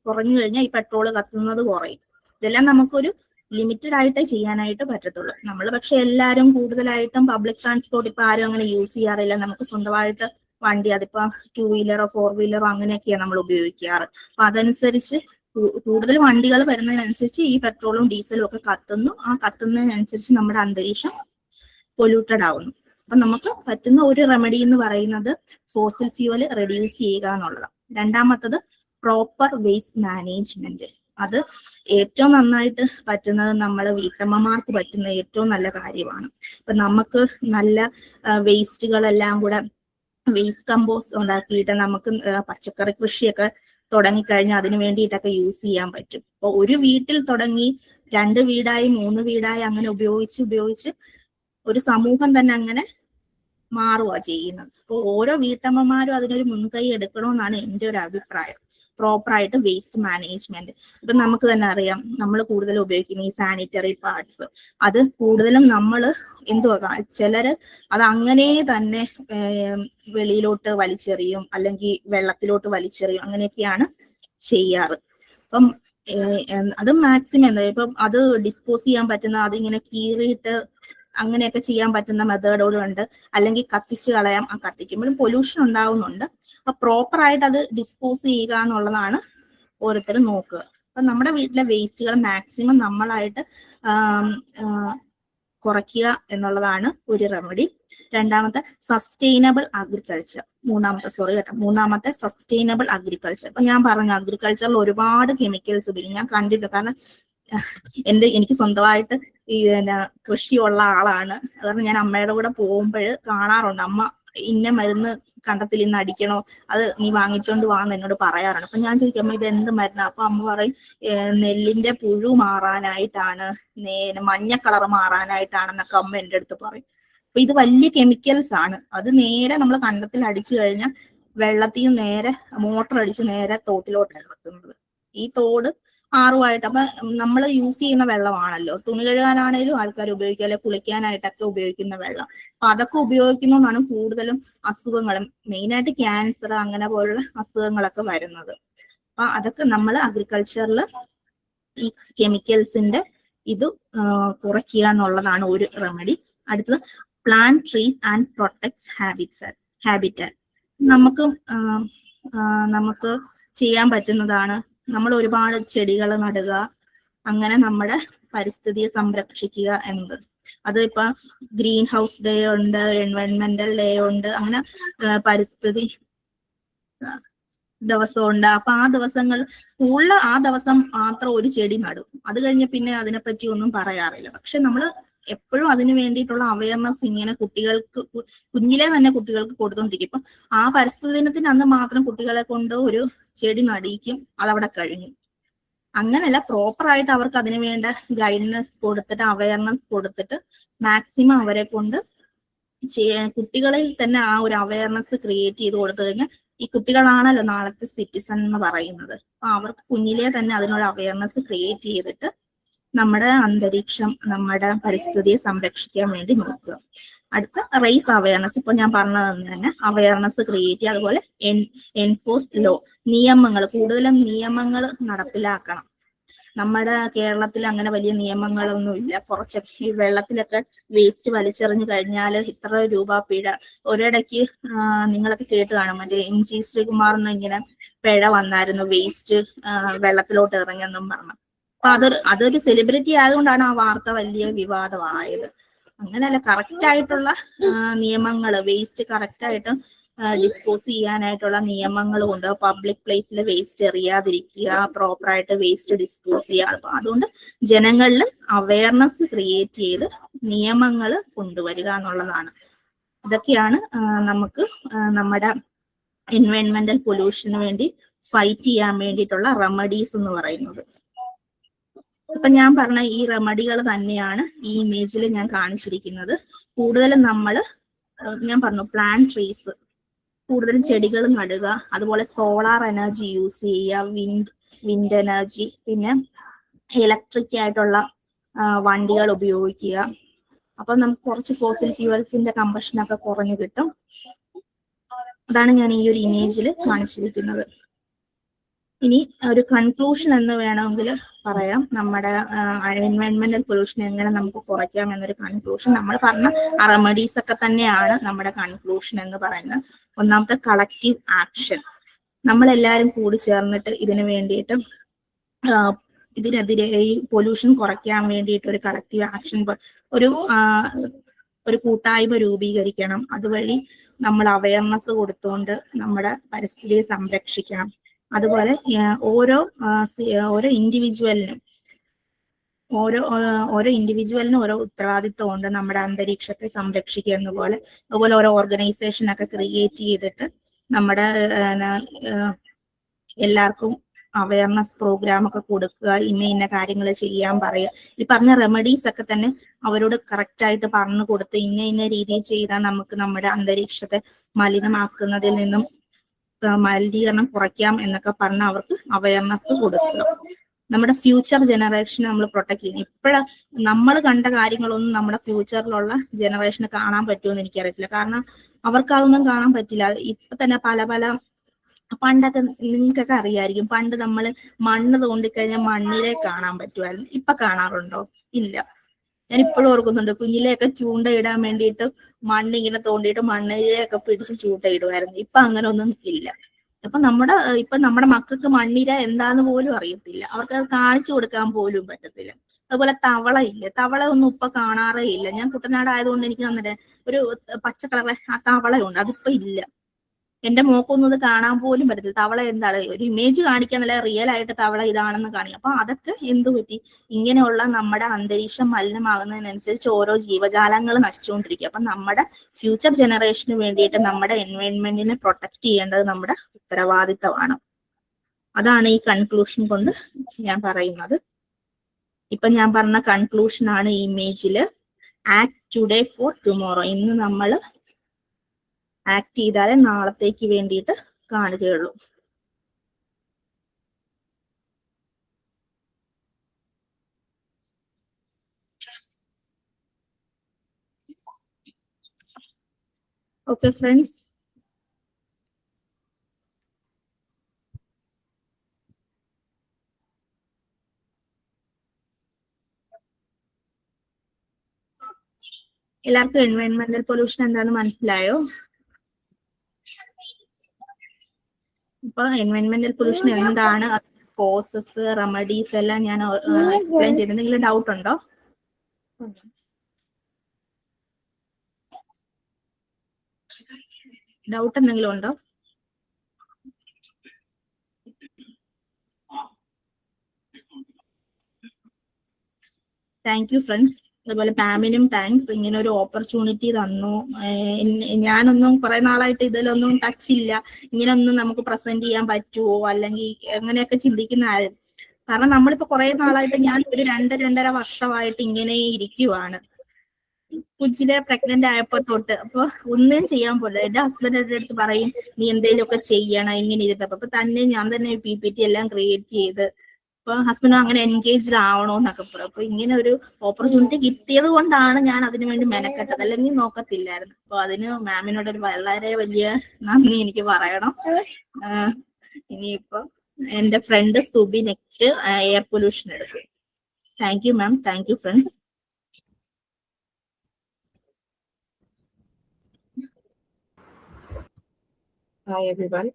കുറഞ്ഞു കഴിഞ്ഞാൽ ഈ പെട്രോൾ കത്തുന്നത് കുറയും. ഇതെല്ലാം നമുക്കൊരു ലിമിറ്റഡ് ആയിട്ടേ ചെയ്യാനായിട്ട് പറ്റത്തുള്ളൂ. നമ്മൾ പക്ഷെ എല്ലാവരും കൂടുതലായിട്ടും പബ്ലിക് ട്രാൻസ്പോർട്ട് ഇപ്പൊ ആരും അങ്ങനെ യൂസ് ചെയ്യാറില്ല. നമുക്ക് സ്വന്തമായിട്ട് വണ്ടി, അതിപ്പോ 2 വീലറോ 4 വീലറോ അങ്ങനെയൊക്കെയാണ് നമ്മൾ ഉപയോഗിക്കാറ്. അപ്പൊ അതനുസരിച്ച് കൂടുതൽ വണ്ടികൾ വരുന്നതിനനുസരിച്ച് ഈ പെട്രോളും ഡീസലും ഒക്കെ കത്തുന്നു. ആ കത്തുന്നതിനനുസരിച്ച് നമ്മുടെ അന്തരീക്ഷം പൊല്യൂട്ടഡ് ആവുന്നു. അപ്പൊ നമുക്ക് പറ്റുന്ന ഒരു റെമഡി എന്ന് പറയുന്നത് ഫോസിൽ ഫ്യൂവൽ റെഡ്യൂസ് ചെയ്യുക എന്നുള്ളതാണ്. രണ്ടാമത്തത് പ്രോപ്പർ വേസ്റ്റ് മാനേജ്മെന്റ്. അത് ഏറ്റവും നന്നായിട്ട് പറ്റുന്നത് നമ്മൾ വീട്ടമ്മമാർക്ക് പറ്റുന്ന ഏറ്റവും നല്ല കാര്യമാണ്. ഇപ്പൊ നമുക്ക് നല്ല വേസ്റ്റുകളെല്ലാം കൂടെ വേസ്റ്റ് കമ്പോസ്റ്റ് ഉണ്ടാക്കിയിട്ട് നമുക്ക് പച്ചക്കറി കൃഷിയൊക്കെ തുടങ്ങിക്കഴിഞ്ഞാൽ അതിന് വേണ്ടിയിട്ടൊക്കെ യൂസ് ചെയ്യാൻ പറ്റും. അപ്പൊ ഒരു വീട്ടിൽ തുടങ്ങി 2 വീടായി 3 വീടായി അങ്ങനെ ഉപയോഗിച്ച് ഒരു സമൂഹം തന്നെ അങ്ങനെ മാറുക ചെയ്യുന്നത്. അപ്പോൾ ഓരോ വീട്ടമ്മമാരും അതിനൊരു മുൻകൈ എടുക്കണമെന്നാണ് എൻ്റെ ഒരു അഭിപ്രായം. പ്രോപ്പറായിട്ട് വേസ്റ്റ് മാനേജ്മെന്റ്. ഇപ്പൊ നമുക്ക് തന്നെ അറിയാം, നമ്മൾ കൂടുതൽ ഉപയോഗിക്കുന്ന ഈ സാനിറ്ററി പാഡ്സ്, അത് കൂടുതലും നമ്മൾ ചിലര് അത് അങ്ങനെ തന്നെ വെളിയിലോട്ട് വലിച്ചെറിയും, അല്ലെങ്കിൽ വെള്ളത്തിലോട്ട് വലിച്ചെറിയും, അങ്ങനെയൊക്കെയാണ് ചെയ്യാറ്. അപ്പം അത് മാക്സിമം ഇപ്പം അത് ഡിസ്പോസ് ചെയ്യാൻ പറ്റുന്ന, അതിങ്ങനെ കീറിയിട്ട് അങ്ങനെയൊക്കെ ചെയ്യാൻ പറ്റുന്ന മെത്തേഡുകളുണ്ട്. അല്ലെങ്കിൽ കത്തിച്ച് കളയാം. ആ കത്തിക്കുമ്പോഴും പൊല്യൂഷൻ ഉണ്ടാവുന്നുണ്ട്. അപ്പൊ പ്രോപ്പറായിട്ട് അത് ഡിസ്പോസ് ചെയ്യുക എന്നുള്ളതാണ് ഓരോരുത്തരും നോക്കുക. അപ്പൊ നമ്മുടെ വീട്ടിലെ വേസ്റ്റുകൾ മാക്സിമം നമ്മളായിട്ട് കുറയ്ക്കുക എന്നുള്ളതാണ് ഒരു റെമഡി. രണ്ടാമത്തെ സസ്റ്റൈനബിൾ അഗ്രികൾച്ചർ. മൂന്നാമത്തെ സസ്റ്റൈനബിൾ അഗ്രികൾച്ചർ. അപ്പൊ ഞാൻ പറഞ്ഞു അഗ്രികൾച്ചറിൽ ഒരുപാട് കെമിക്കൽസ് ഉപയോഗിക്കും. ഞാൻ കണ്ടിട്ടുണ്ട്. കാരണം എനിക്ക് സ്വന്തമായിട്ട് ഈ കൃഷിയുള്ള ആളാണ്. കാരണം ഞാൻ അമ്മയുടെ കൂടെ പോകുമ്പോൾ കാണാറുണ്ട്. അമ്മ ഇന്ന മരുന്ന് കണ്ടത്തിൽ ഇന്ന് അടിക്കണോ, അത് നീ വാങ്ങിച്ചോണ്ട് വാന്ന് എന്നോട് പറയാറുണ്ട്. അപ്പൊ ഞാൻ ചോദിക്കും അമ്മ ഇത് എന്ത് മരുന്നാ? അപ്പൊ അമ്മ പറയും നെല്ലിന്റെ പുഴു മാറാനായിട്ടാണ്, മഞ്ഞ കളർ മാറാനായിട്ടാണെന്നൊക്കെ അമ്മ എൻ്റെ അടുത്ത് പറയും. അപ്പൊ ഇത് വലിയ കെമിക്കൽസ് ആണ്. അത് നേരെ നമ്മൾ കണ്ടത്തിൽ അടിച്ചു കഴിഞ്ഞാൽ വെള്ളത്തിൽ നേരെ മോട്ടർ അടിച്ച് നേരെ തോട്ടിലോട്ട് ഇറക്കുന്നത്. ഈ തോട് ആറുമായിട്ട്, അപ്പൊ നമ്മൾ യൂസ് ചെയ്യുന്ന വെള്ളമാണല്ലോ, തുണി കഴുകാനാണേലും ആൾക്കാർ ഉപയോഗിക്കുക, അല്ലെ കുളിക്കാനായിട്ടൊക്കെ ഉപയോഗിക്കുന്ന വെള്ളം. അപ്പൊ അതൊക്കെ ഉപയോഗിക്കുന്നതാണ് കൂടുതലും അസുഖങ്ങളും, മെയിനായിട്ട് ക്യാൻസർ അങ്ങനെ പോലുള്ള അസുഖങ്ങളൊക്കെ വരുന്നത്. അപ്പൊ അതൊക്കെ നമ്മൾ അഗ്രികൾച്ചറിൽ ഈ കെമിക്കൽസിന്റെ ഇത് കുറയ്ക്കുക എന്നുള്ളതാണ് ഒരു റെമഡി. അടുത്തത് plant trees and protects habitat. നമുക്ക് ചെയ്യാൻ പറ്റുന്നതാണ് നമ്മൾ ഒരുപാട് ചെടികൾ നടുക, അങ്ങനെ നമ്മുടെ പരിസ്ഥിതിയെ സംരക്ഷിക്കുക എന്നത്. അത് ഇപ്പൊ ഗ്രീൻ ഹൗസ് ഡേ ഉണ്ട്, എൻവയോൺമെന്റൽ ഡേ ഉണ്ട്, അങ്ങനെ പരിസ്ഥിതി ദിവസമുണ്ട്. അപ്പൊ ആ ദിവസങ്ങൾ സ്കൂളിൽ ആ ദിവസം മാത്രം ഒരു ചെടി നടും. അത് കഴിഞ്ഞ് പിന്നെ അതിനെപ്പറ്റി ഒന്നും പറയാറില്ല. പക്ഷെ നമ്മൾ എപ്പോഴും അതിന് വേണ്ടിയിട്ടുള്ള അവയർനെസ് ഇങ്ങനെ കുഞ്ഞിലെ തന്നെ കുട്ടികൾക്ക് കൊടുത്തോണ്ടിരിക്കും. ഇപ്പൊ ആ പരിസ്ഥിതി ദിനത്തിന് അന്ന് മാത്രം കുട്ടികളെ കൊണ്ട് ഒരു ചെടി നടിക്കും, അതവിടെ കഴിഞ്ഞു. അങ്ങനെയല്ല, പ്രോപ്പർ ആയിട്ട് അവർക്ക് അതിന് വേണ്ട ഗൈഡൻസ് കൊടുത്തിട്ട് അവയർനെസ് കൊടുത്തിട്ട് മാക്സിമം അവരെ കൊണ്ട് കുട്ടികളിൽ തന്നെ ആ ഒരു അവയർനെസ് ക്രിയേറ്റ് ചെയ്ത് കൊടുത്തു കഴിഞ്ഞാൽ ഈ കുട്ടികളാണല്ലോ നാളത്തെ സിറ്റിസൺ എന്ന് പറയുന്നത്. അപ്പൊ അവർക്ക് കുഞ്ഞിലേ തന്നെ അതിനൊരു അവയർനെസ് ക്രിയേറ്റ് ചെയ്തിട്ട് നമ്മുടെ അന്തരീക്ഷം, നമ്മുടെ പരിസ്ഥിതിയെ സംരക്ഷിക്കാൻ വേണ്ടി നോക്കുക. അടുത്ത റേസ് അവയർനെസ്, ഇപ്പൊ ഞാൻ പറഞ്ഞത് തന്നെ അവയർനെസ് ക്രിയേറ്റ് ചെയ്യുക. അതുപോലെ എൻഫോഴ്സ് ലോ, നിയമങ്ങൾ, കൂടുതലും നിയമങ്ങൾ നടപ്പിലാക്കണം. നമ്മുടെ കേരളത്തിൽ അങ്ങനെ വലിയ നിയമങ്ങളൊന്നും ഇല്ല. കുറച്ച് ഈ വെള്ളത്തിലൊക്കെ വേസ്റ്റ് വലിച്ചെറിഞ്ഞു കഴിഞ്ഞാൽ ഇത്ര രൂപ പിഴ. ഒരിടയ്ക്ക് നിങ്ങളൊക്കെ കേട്ട് കാണും, മറ്റേ MG ശ്രീകുമാറിന് ഇങ്ങനെ പിഴ വന്നായിരുന്നു വേസ്റ്റ് വെള്ളത്തിലോട്ട് ഇറങ്ങിയെന്നും പറഞ്ഞു. അപ്പൊ അതൊരു സെലിബ്രിറ്റി ആയതുകൊണ്ടാണ് ആ വാർത്ത വലിയ വിവാദമായത്. അങ്ങനെയല്ല, കറക്റ്റ് ആയിട്ടുള്ള നിയമങ്ങൾ, വേസ്റ്റ് കറക്റ്റ് ആയിട്ട് ഡിസ്പോസ് ചെയ്യാനായിട്ടുള്ള നിയമങ്ങൾ കൊണ്ട് പബ്ലിക് പ്ലേസിൽ വേസ്റ്റ് എറിയാതിരിക്കുക, പ്രോപ്പറായിട്ട് വേസ്റ്റ് ഡിസ്പോസ് ചെയ്യുക. അപ്പൊ അതുകൊണ്ട് ജനങ്ങളിൽ അവയർനെസ് ക്രിയേറ്റ് ചെയ്ത് നിയമങ്ങൾ കൊണ്ടുവരിക എന്നുള്ളതാണ്. ഇതൊക്കെയാണ് നമുക്ക് നമ്മുടെ എൻവയോൺമെന്റൽ പൊല്യൂഷന് വേണ്ടി ഫൈറ്റ് ചെയ്യാൻ വേണ്ടിയിട്ടുള്ള റെമഡീസ് എന്ന് പറയുന്നത്. അപ്പൊ ഞാൻ പറഞ്ഞ ഈ റെമഡികൾ തന്നെയാണ് ഈ ഇമേജിൽ ഞാൻ കാണിച്ചിരിക്കുന്നത്. കൂടുതലും ഞാൻ പറഞ്ഞു പ്ലാന്റ് ട്രീസ്, കൂടുതലും ചെടികൾ നടുക, അതുപോലെ സോളാർ എനർജി യൂസ് ചെയ്യുക, വിൻഡ് എനർജി, പിന്നെ ഇലക്ട്രിക് ആയിട്ടുള്ള വണ്ടികൾ ഉപയോഗിക്കുക. അപ്പൊ നമുക്ക് കുറച്ച് ഫോസിൽ ഫ്യൂവൽസിന്റെ കമ്പഷനൊക്കെ കുറഞ്ഞു കിട്ടും. അതാണ് ഞാൻ ഈ ഒരു ഇമേജിൽ കാണിച്ചിരിക്കുന്നത്. ഇനി ഒരു കൺക്ലൂഷൻ എന്ന് വേണമെങ്കിൽ പറയാം, നമ്മുടെ എൻവയോൺമെന്റൽ പൊല്യൂഷൻ എങ്ങനെ നമുക്ക് കുറയ്ക്കാം എന്നൊരു കൺക്ലൂഷൻ. നമ്മൾ പറഞ്ഞ റെമഡീസ് ഒക്കെ തന്നെയാണ് നമ്മുടെ കൺക്ലൂഷൻ എന്ന് പറയുന്നത്. ഒന്നാമത്തെ കളക്റ്റീവ് ആക്ഷൻ, നമ്മളെല്ലാവരും കൂടി ചേർന്നിട്ട് ഇതിനു വേണ്ടിയിട്ട് ഇതിനെതിരെ ഈ പൊല്യൂഷൻ കുറയ്ക്കാൻ വേണ്ടിയിട്ട് ഒരു കളക്റ്റീവ് ആക്ഷൻ, ഒരു കൂട്ടായ്മ രൂപീകരിക്കണം. അതുവഴി നമ്മൾ അവയർനെസ് കൊടുത്തുകൊണ്ട് നമ്മുടെ പരിസ്ഥിതിയെ സംരക്ഷിക്കണം. അതുപോലെ ഓരോ ഇൻഡിവിജ്വലിനും ഓരോ ഉത്തരവാദിത്വം ഉണ്ട് നമ്മുടെ അന്തരീക്ഷത്തെ സംരക്ഷിക്കുക എന്നപോലെ. അതുപോലെ ഓരോ ഓർഗനൈസേഷനൊക്കെ ക്രിയേറ്റ് ചെയ്തിട്ട് നമ്മുടെ എല്ലാവർക്കും അവയർനെസ് പ്രോഗ്രാം ഒക്കെ കൊടുക്കുക, ഇന്ന കാര്യങ്ങൾ ചെയ്യാൻ പറയുക. ഈ പറഞ്ഞ റെമഡീസ് ഒക്കെ തന്നെ അവരോട് കറക്റ്റ് ആയിട്ട് പറഞ്ഞു കൊടുത്ത് ഇന്ന രീതിയിൽ ചെയ്താൽ നമുക്ക് നമ്മുടെ അന്തരീക്ഷത്തെ മലിനമാക്കുന്നതിൽ നിന്നും മലിനീകരണം കുറയ്ക്കാം എന്നൊക്കെ പറഞ്ഞ് അവർക്ക് അവയർനെസ് കൊടുക്കുക. നമ്മുടെ ഫ്യൂച്ചർ ജനറേഷനെ നമ്മൾ പ്രൊട്ടക്ട് ചെയ്യണം. നമ്മൾ കണ്ട കാര്യങ്ങളൊന്നും നമ്മുടെ ഫ്യൂച്ചറിലുള്ള ജനറേഷന് കാണാൻ പറ്റുമെന്ന് എനിക്കറിയത്തില്ല. കാരണം അവർക്ക് അതൊന്നും കാണാൻ പറ്റില്ല. ഇപ്പൊ തന്നെ പല പണ്ടൊക്കെ നിങ്ങൾക്കൊക്കെ അറിയായിരിക്കും, പണ്ട് നമ്മൾ മണ്ണ് തോണ്ടിക്കഴിഞ്ഞാൽ മണ്ണിലെ കാണാൻ പറ്റുമായിരുന്നു. ഇപ്പൊ കാണാറുണ്ടോ? ഇല്ല. ഞാൻ ഇപ്പോഴും ഓർക്കുന്നുണ്ട്, കുഞ്ഞിലെയൊക്കെ ചൂണ്ടയിടാൻ വേണ്ടിയിട്ട് മണ്ണിങ്ങനെ തോണ്ടിയിട്ട് മണ്ണിലെയൊക്കെ പിടിച്ച് ചൂണ്ടയിടുമായിരുന്നു. ഇപ്പൊ അങ്ങനെ ഒന്നും ഇല്ല. അപ്പൊ നമ്മുടെ മക്കൾക്ക് മണ്ണിര എന്താന്ന് പോലും അറിയത്തില്ല. അവർക്ക് അത് കാണിച്ചു കൊടുക്കാൻ പോലും പറ്റത്തില്ല. അതുപോലെ തവള ഇല്ല, തവള ഒന്നും ഇപ്പൊ കാണാറേ ഇല്ല. ഞാൻ കുട്ടനാട് ആയതുകൊണ്ട് എനിക്ക് വന്നിട്ട് ഒരു പച്ച കളറെ ആ തവളയുണ്ട്, അതിപ്പോ ഇല്ല. എന്റെ മോക്കൊന്നും ഇത് കാണാൻ പോലും പറ്റത്തില്ല. തവള എന്താണ്, ഒരു ഇമേജ് കാണിക്കാന്നല്ല, റിയൽ ആയിട്ട് തവള ഇതാണെന്ന് കാണിക്കും. അപ്പൊ അതൊക്കെ എന്തു പറ്റി? ഇങ്ങനെയുള്ള നമ്മുടെ അന്തരീക്ഷം മലിനമാകുന്നതിനനുസരിച്ച് ഓരോ ജീവജാലങ്ങൾ നശിച്ചുകൊണ്ടിരിക്കുക. അപ്പൊ നമ്മുടെ ഫ്യൂച്ചർ ജനറേഷന് വേണ്ടിയിട്ട് നമ്മുടെ എൻവയോൺമെന്റിനെ പ്രൊട്ടക്ട് ചെയ്യേണ്ടത് നമ്മുടെ ഉത്തരവാദിത്തമാണ്. അതാണ് ഈ കൺക്ലൂഷൻ കൊണ്ട് ഞാൻ പറയുന്നത്. ഇപ്പൊ ഞാൻ പറഞ്ഞ കൺക്ലൂഷൻ ആണ് ഈ ഇമേജില്. Act today for tomorrow. ഇന്ന് നമ്മൾ ആക്ട് ചെയ്താലേ നാളത്തേക്ക് വേണ്ടിയിട്ട് കാണുകയുള്ളൂ. ഓക്കെ ഫ്രണ്ട്സ്, എല്ലാവർക്കും എൻവയോൺമെന്റൽ പൊല്യൂഷൻ എന്താണെന്ന് മനസ്സിലായോ? ഇപ്പൊ എൻവയോൺമെന്റൽ പൊല്യൂഷൻ എന്താണ്, കോസസ്, റെമഡീസ് എല്ലാം ഞാൻ എക്സ്പ്ലെയിൻ ചെയ്ത്. എന്തെങ്കിലും ഡൗട്ട് ഉണ്ടോ? ഡൗട്ട് എന്തെങ്കിലും ഉണ്ടോ? Thank you friends. അതുപോലെ പാമിനും താങ്ക്സ്, ഇങ്ങനെ ഒരു ഓപ്പർച്യൂണിറ്റി തന്നു. ഞാനൊന്നും കുറെ നാളായിട്ട് ഇതിലൊന്നും ടച്ച് ഇല്ല. ഇങ്ങനെയൊന്നും നമുക്ക് പ്രസന്റ് ചെയ്യാൻ പറ്റുമോ, അല്ലെങ്കിൽ എങ്ങനെയൊക്കെ ചിന്തിക്കുന്ന കാരണം നമ്മളിപ്പോ കുറെ നാളായിട്ട് ഞാൻ ഒരു 2-2.5 വർഷമായിട്ട് ഇങ്ങനെ ഇരിക്കുവാണ്. കുഞ്ഞിനെ പ്രഗ്നന്റ് ആയപ്പോ തൊട്ട്. അപ്പൊ ഒന്നും ചെയ്യാൻ പോലും. എന്റെ ഹസ്ബൻഡിന്റെ അടുത്ത് പറയും നീ എന്തെങ്കിലും ഒക്കെ ചെയ്യണം ഇങ്ങനെ ഇരുന്നപ്പോ. അപ്പൊ തന്നെ ഞാൻ തന്നെ PPT എല്ലാം ക്രിയേറ്റ് ചെയ്ത് അപ്പൊ ഹസ്ബൻഡ് അങ്ങനെ എൻഗേജ്ഡ് ആവണോന്നൊക്കെ പറയും. അപ്പൊ ഇങ്ങനെ ഒരു ഓപ്പർച്യൂണിറ്റി കിട്ടിയത് കൊണ്ടാണ് ഞാൻ അതിനു വേണ്ടി മെനക്കെട്ടത്, അല്ലെങ്കിൽ നോക്കത്തില്ലായിരുന്നു. അപ്പൊ അതിന് മാമിനോട് ഒരു വളരെ വലിയ നന്ദി എനിക്ക് പറയണം. ഇനിയിപ്പോ എന്റെ friend Subi next air pollution എടുക്കും. Thank you ma'am. Thank you friends. Hi everyone.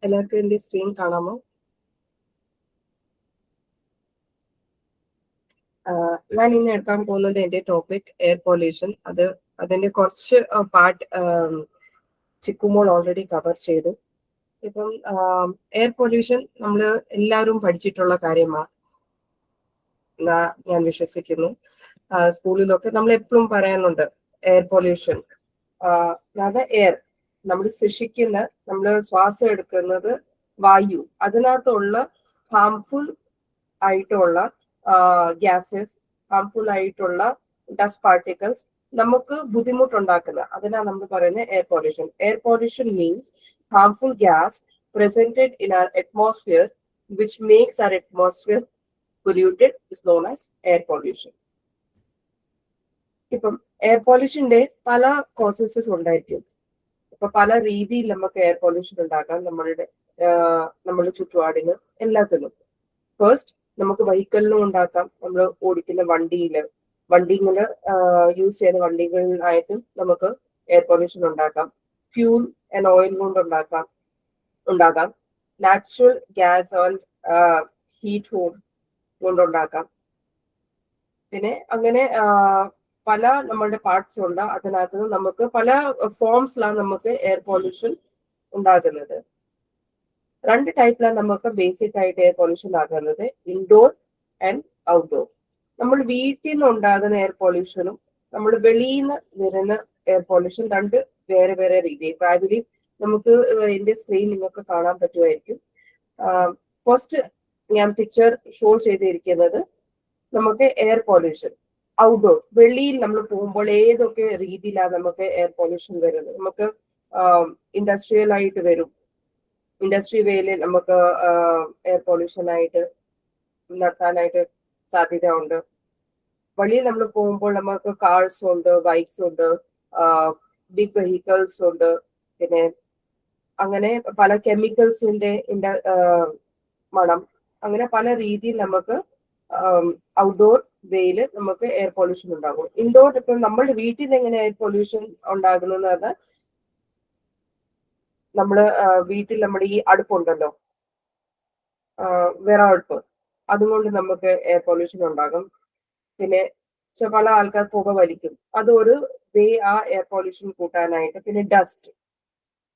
എല്ലാവർക്കും എന്റെ സ്ക്രീൻ കാണാമോ? ഞാൻ ഇന്ന് എടുക്കാൻ പോകുന്നത് എന്റെ ടോപ്പിക് എയർ പൊല്യൂഷൻ. അതിന്റെ കുറച്ച് പാർട്ട് ചിക്കുമോൾ ഓൾറെഡി കവർ ചെയ്തു. ഇപ്പം എയർ പൊല്യൂഷൻ നമ്മൾ എല്ലാവരും പഠിച്ചിട്ടുള്ള കാര്യമാണ് ഞാൻ വിശ്വസിക്കുന്നു. സ്കൂളിലൊക്കെ നമ്മൾ എപ്പോഴും പറയാനുണ്ട് എയർ പൊല്യൂഷൻ. അതായത് എയർ നമ്മൾ സൃഷ്ടിക്കുന്ന, നമ്മൾ ശ്വാസം എടുക്കുന്നത് വായു, അതിനകത്തുള്ള ഹാംഫുൾ ആയിട്ടുള്ള ഗ്യാസസ്, ഹാംഫുൾ ആയിട്ടുള്ള ഡസ്റ്റ് പാർട്ടിക്കിൾസ് നമുക്ക് ബുദ്ധിമുട്ടുണ്ടാക്കുന്ന, അതിനാണ് നമ്മൾ പറയുന്നത് air pollution. Air pollution means harmful gas presented in our atmosphere which makes our atmosphere polluted is known as air pollution. ഇപ്പം എയർ പൊല്യൂഷന്റെ പല കോസസസ് ഉണ്ടായിരിക്കും. ഇപ്പൊ പല രീതിയിൽ നമുക്ക് എയർ പൊല്യൂഷൻ ഉണ്ടാക്കാം നമ്മളുടെ ചുറ്റുപാടിന് എല്ലാത്തിനും. ഫസ്റ്റ് നമുക്ക് വെഹിക്കലിനും ഉണ്ടാക്കാം. നമ്മൾ ഓടിക്കുന്ന വണ്ടികള് യൂസ് ചെയ്യുന്ന വണ്ടികളിലായിട്ടും നമുക്ക് എയർ പൊല്യൂഷൻ ഉണ്ടാക്കാം. ഫ്യൂൽ ആൻഡ് ഓയിൽ കൊണ്ട് ഉണ്ടാക്കാം. Natural gas and heat home കൊണ്ടുണ്ടാക്കാം. പിന്നെ അങ്ങനെ പല നമ്മളുടെ പാർട്സ് ഉണ്ട്. അതിനകത്ത് നമുക്ക് പല ഫോംസിലാണ് നമുക്ക് എയർ പൊല്യൂഷൻ ഉണ്ടാകുന്നത്. 2 ടൈപ്പിലാണ് നമുക്ക് ബേസിക് ആയിട്ട് എയർ പൊല്യൂഷൻ ആകുന്നത്, ഇൻഡോർ ആൻഡ് ഔട്ട്ഡോർ. നമ്മൾ വീട്ടിൽ നിന്ന് ഉണ്ടാകുന്ന എയർ പൊല്യൂഷനും നമ്മൾ വെളിയിൽ നിന്ന് വരുന്ന എയർ പൊല്യൂഷൻ 2 വേറെ വേറെ രീതി. ഇപ്പൊ അതിൽ നമുക്ക് എന്റെ സ്ക്രീൻ നിങ്ങൾക്ക് കാണാൻ പറ്റുമായിരിക്കും. ഫസ്റ്റ് ഞാൻ പിക്ചർ ഷോ ചെയ്തിരിക്കുന്നത് നമുക്ക് എയർ പൊല്യൂഷൻ ഔട്ട്ഡോർ, വെളിയിൽ നമ്മൾ പോകുമ്പോൾ ഏതൊക്കെ രീതിയിലാണ് നമുക്ക് എയർ പൊല്യൂഷൻ വരുന്നത്. നമുക്ക് ഇൻഡസ്ട്രിയൽ ആയിട്ട് വരും. ഇൻഡസ്ട്രി വേയിൽ നമുക്ക് എയർ പൊല്യൂഷൻ ആയിട്ട് നടത്താനായിട്ട് സാധ്യത ഉണ്ട്. വെളിയിൽ നമ്മൾ പോകുമ്പോൾ നമുക്ക് കാർസ് ഉണ്ട്, ബൈക്സ് ഉണ്ട്, ബിഗ് വെഹിക്കിൾസ് ഉണ്ട്. പിന്നെ അങ്ങനെ പല കെമിക്കൽസിന്റെ മണം, അങ്ങനെ പല രീതിയിൽ നമുക്ക് ഔട്ട്ഡോർ വേയില് നമുക്ക് എയർ പൊല്യൂഷൻ ഉണ്ടാകും. ഇൻഡോർ ഇപ്പൊ നമ്മുടെ വീട്ടിൽ നിന്ന് എങ്ങനെ എയർ പൊല്യൂഷൻ ഉണ്ടാകുന്നത് പറഞ്ഞാൽ, നമ്മള് വീട്ടിൽ നമ്മുടെ ഈ അടുപ്പുണ്ടല്ലോ, വിറകടുപ്പ്, അതുകൊണ്ട് നമുക്ക് എയർ പൊല്യൂഷൻ ഉണ്ടാകും. പിന്നെ പല ആൾക്കാർ പുക വലിക്കും, അതൊരു വേ ആ എയർ പൊല്യൂഷൻ കൂട്ടാനായിട്ട്. പിന്നെ ഡസ്റ്റ്,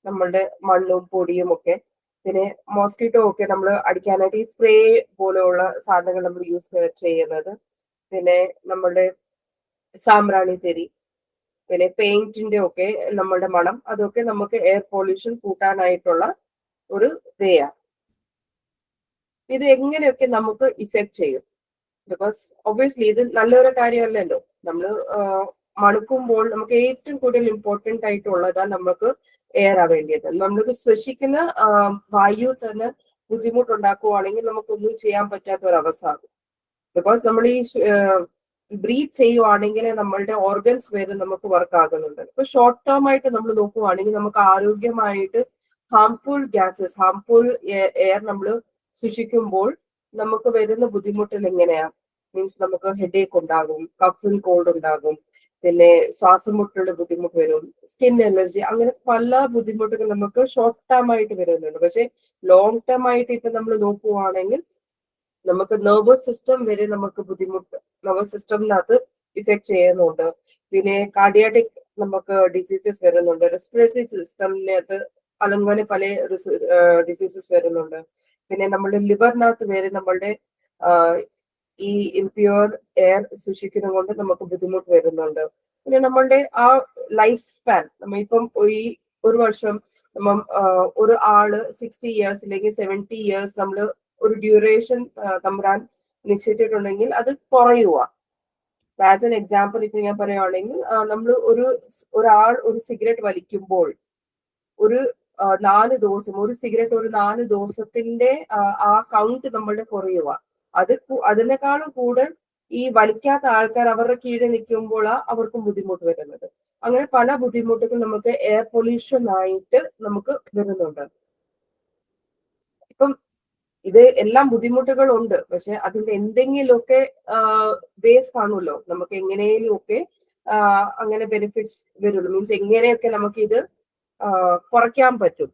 നമ്മളുടെ മണ്ണും പൊടിയും ഒക്കെ. പിന്നെ മോസ്കിറ്റോ ഒക്കെ നമ്മൾ അടിക്കാനായിട്ട് ഈ സ്പ്രേ പോലെയുള്ള സാധനങ്ങൾ നമ്മൾ യൂസ് ചെയ്യുന്നത്. പിന്നെ നമ്മളുടെ സാമ്പ്രാണി തെരി, പിന്നെ പെയിന്റിന്റെ ഒക്കെ നമ്മളുടെ മണം, അതൊക്കെ നമുക്ക് എയർ പൊല്യൂഷൻ കൂട്ടാനായിട്ടുള്ള ഒരു വേയാണ്. ഇത് എങ്ങനെയൊക്കെ നമുക്ക് ഇഫക്റ്റ് ചെയ്യും? ബിക്കോസ് ഒബ്വിയസ്ലി ഇത് നല്ലൊരു കാര്യമല്ലല്ലോ. നമ്മൾ മണുക്കുമ്പോൾ നമുക്ക് ഏറ്റവും കൂടുതൽ ഇമ്പോർട്ടൻ്റ് ആയിട്ടുള്ളതാണ് നമുക്ക് എയർ ആവേണ്ടത്. നമ്മൾക്ക് ശ്വസിക്കുന്ന വായു തന്നെ ബുദ്ധിമുട്ടുണ്ടാക്കുവാണെങ്കിൽ നമുക്കൊന്നും ചെയ്യാൻ പറ്റാത്ത ഒരു അവസ്ഥ. ബിക്കോസ് നമ്മൾ ഈ ബ്രീത്ത് ചെയ്യുവാണെങ്കിൽ നമ്മളുടെ ഓർഗൻസ് വരെ നമുക്ക് വർക്ക് ആകുന്നുണ്ട്. ഇപ്പൊ ഷോർട്ട് ടേം ആയിട്ട് നമ്മൾ നോക്കുവാണെങ്കിൽ നമുക്ക് ആരോഗ്യമായിട്ട് ഹാംഫുൾ ഗ്യാസസ്, ഹാംഫുൾ എയർ നമ്മൾ ശ്വസിക്കുമ്പോൾ നമുക്ക് വരുന്ന ബുദ്ധിമുട്ടിൽ എങ്ങനെയാ? മീൻസ് നമുക്ക് ഹെഡേക്ക് ഉണ്ടാകും, കഫ് ആൻഡ് കോൾഡ് ഉണ്ടാകും, പിന്നെ ശ്വാസം മുട്ടുള്ള ബുദ്ധിമുട്ട് വരും, സ്കിൻ അലർജി, അങ്ങനെ പല ബുദ്ധിമുട്ടുകൾ നമുക്ക് ഷോർട്ട് ടേം ആയിട്ട് വരുന്നുണ്ട്. പക്ഷെ ലോങ് ടേം ആയിട്ട് ഇപ്പൊ നമ്മൾ നോക്കുവാണെങ്കിൽ നമുക്ക് നെർവസ് സിസ്റ്റം വരെ നമുക്ക് ബുദ്ധിമുട്ട്, നെർവസ് സിസ്റ്റമിനകത്ത് ഇഫക്റ്റ് ചെയ്യുന്നുണ്ട്. പിന്നെ കാർഡിയാറ്റിക് നമുക്ക് ഡിസീസസ് വരുന്നുണ്ട്, റെസ്പിറേറ്ററി സിസ്റ്റമിനകത്ത് അങ്ങനെ പല ഡിസീസസ് വരുന്നുണ്ട്. പിന്നെ നമ്മളുടെ ലിവറിനകത്ത് വരെ നമ്മളുടെ ഈ ഇംപ്യൂർ എയർ സൂക്ഷിക്കുന്നത് കൊണ്ട് നമുക്ക് ബുദ്ധിമുട്ട് വരുന്നുണ്ട്. പിന്നെ നമ്മളുടെ ആ ലൈഫ് സ്പാൻ, നമ്മളിപ്പം ഈ ഒരു വർഷം ഒരു ആള് 60 years അല്ലെങ്കിൽ 70 years നമ്മൾ ഒരു ഡ്യൂറേഷൻ തമ്പുരാൻ നിശ്ചയിച്ചിട്ടുണ്ടെങ്കിൽ അത് കുറയുക. ആസ് എൻ എക്സാമ്പിൾ ഇപ്പൊ ഞാൻ പറയുകയാണെങ്കിൽ നമ്മൾ ഒരാൾ ഒരു സിഗരറ്റ് വലിക്കുമ്പോൾ ഒരു 4 ദിവസം ഒരു സിഗരറ്റ് ഒരു 4 ദിവസത്തിന്റെ ആ കൗണ്ട് നമ്മളുടെ കുറയുക. അതിനേക്കാളും കൂടുതൽ ഈ വലിക്കാത്ത ആൾക്കാർ അവരുടെ കീഴിൽ നിൽക്കുമ്പോൾ അവർക്കും ബുദ്ധിമുട്ട് വരുന്നത്. അങ്ങനെ പല ബുദ്ധിമുട്ടുകൾ നമുക്ക് എയർ പൊല്യൂഷൻ ആയിട്ട് നമുക്ക് വരുന്നുണ്ട്. ഇപ്പം ഇത് എല്ലാം ബുദ്ധിമുട്ടുകളുണ്ട്, പക്ഷെ അതിന്റെ എന്തെങ്കിലുമൊക്കെ ബേസ് കാണുമല്ലോ, നമുക്ക് എങ്ങനെയും ഒക്കെ അങ്ങനെ ബെനിഫിറ്റ്സ് വരുള്ളൂ. മീൻസ് എങ്ങനെയൊക്കെ നമുക്ക് ഇത് കുറയ്ക്കാൻ പറ്റും.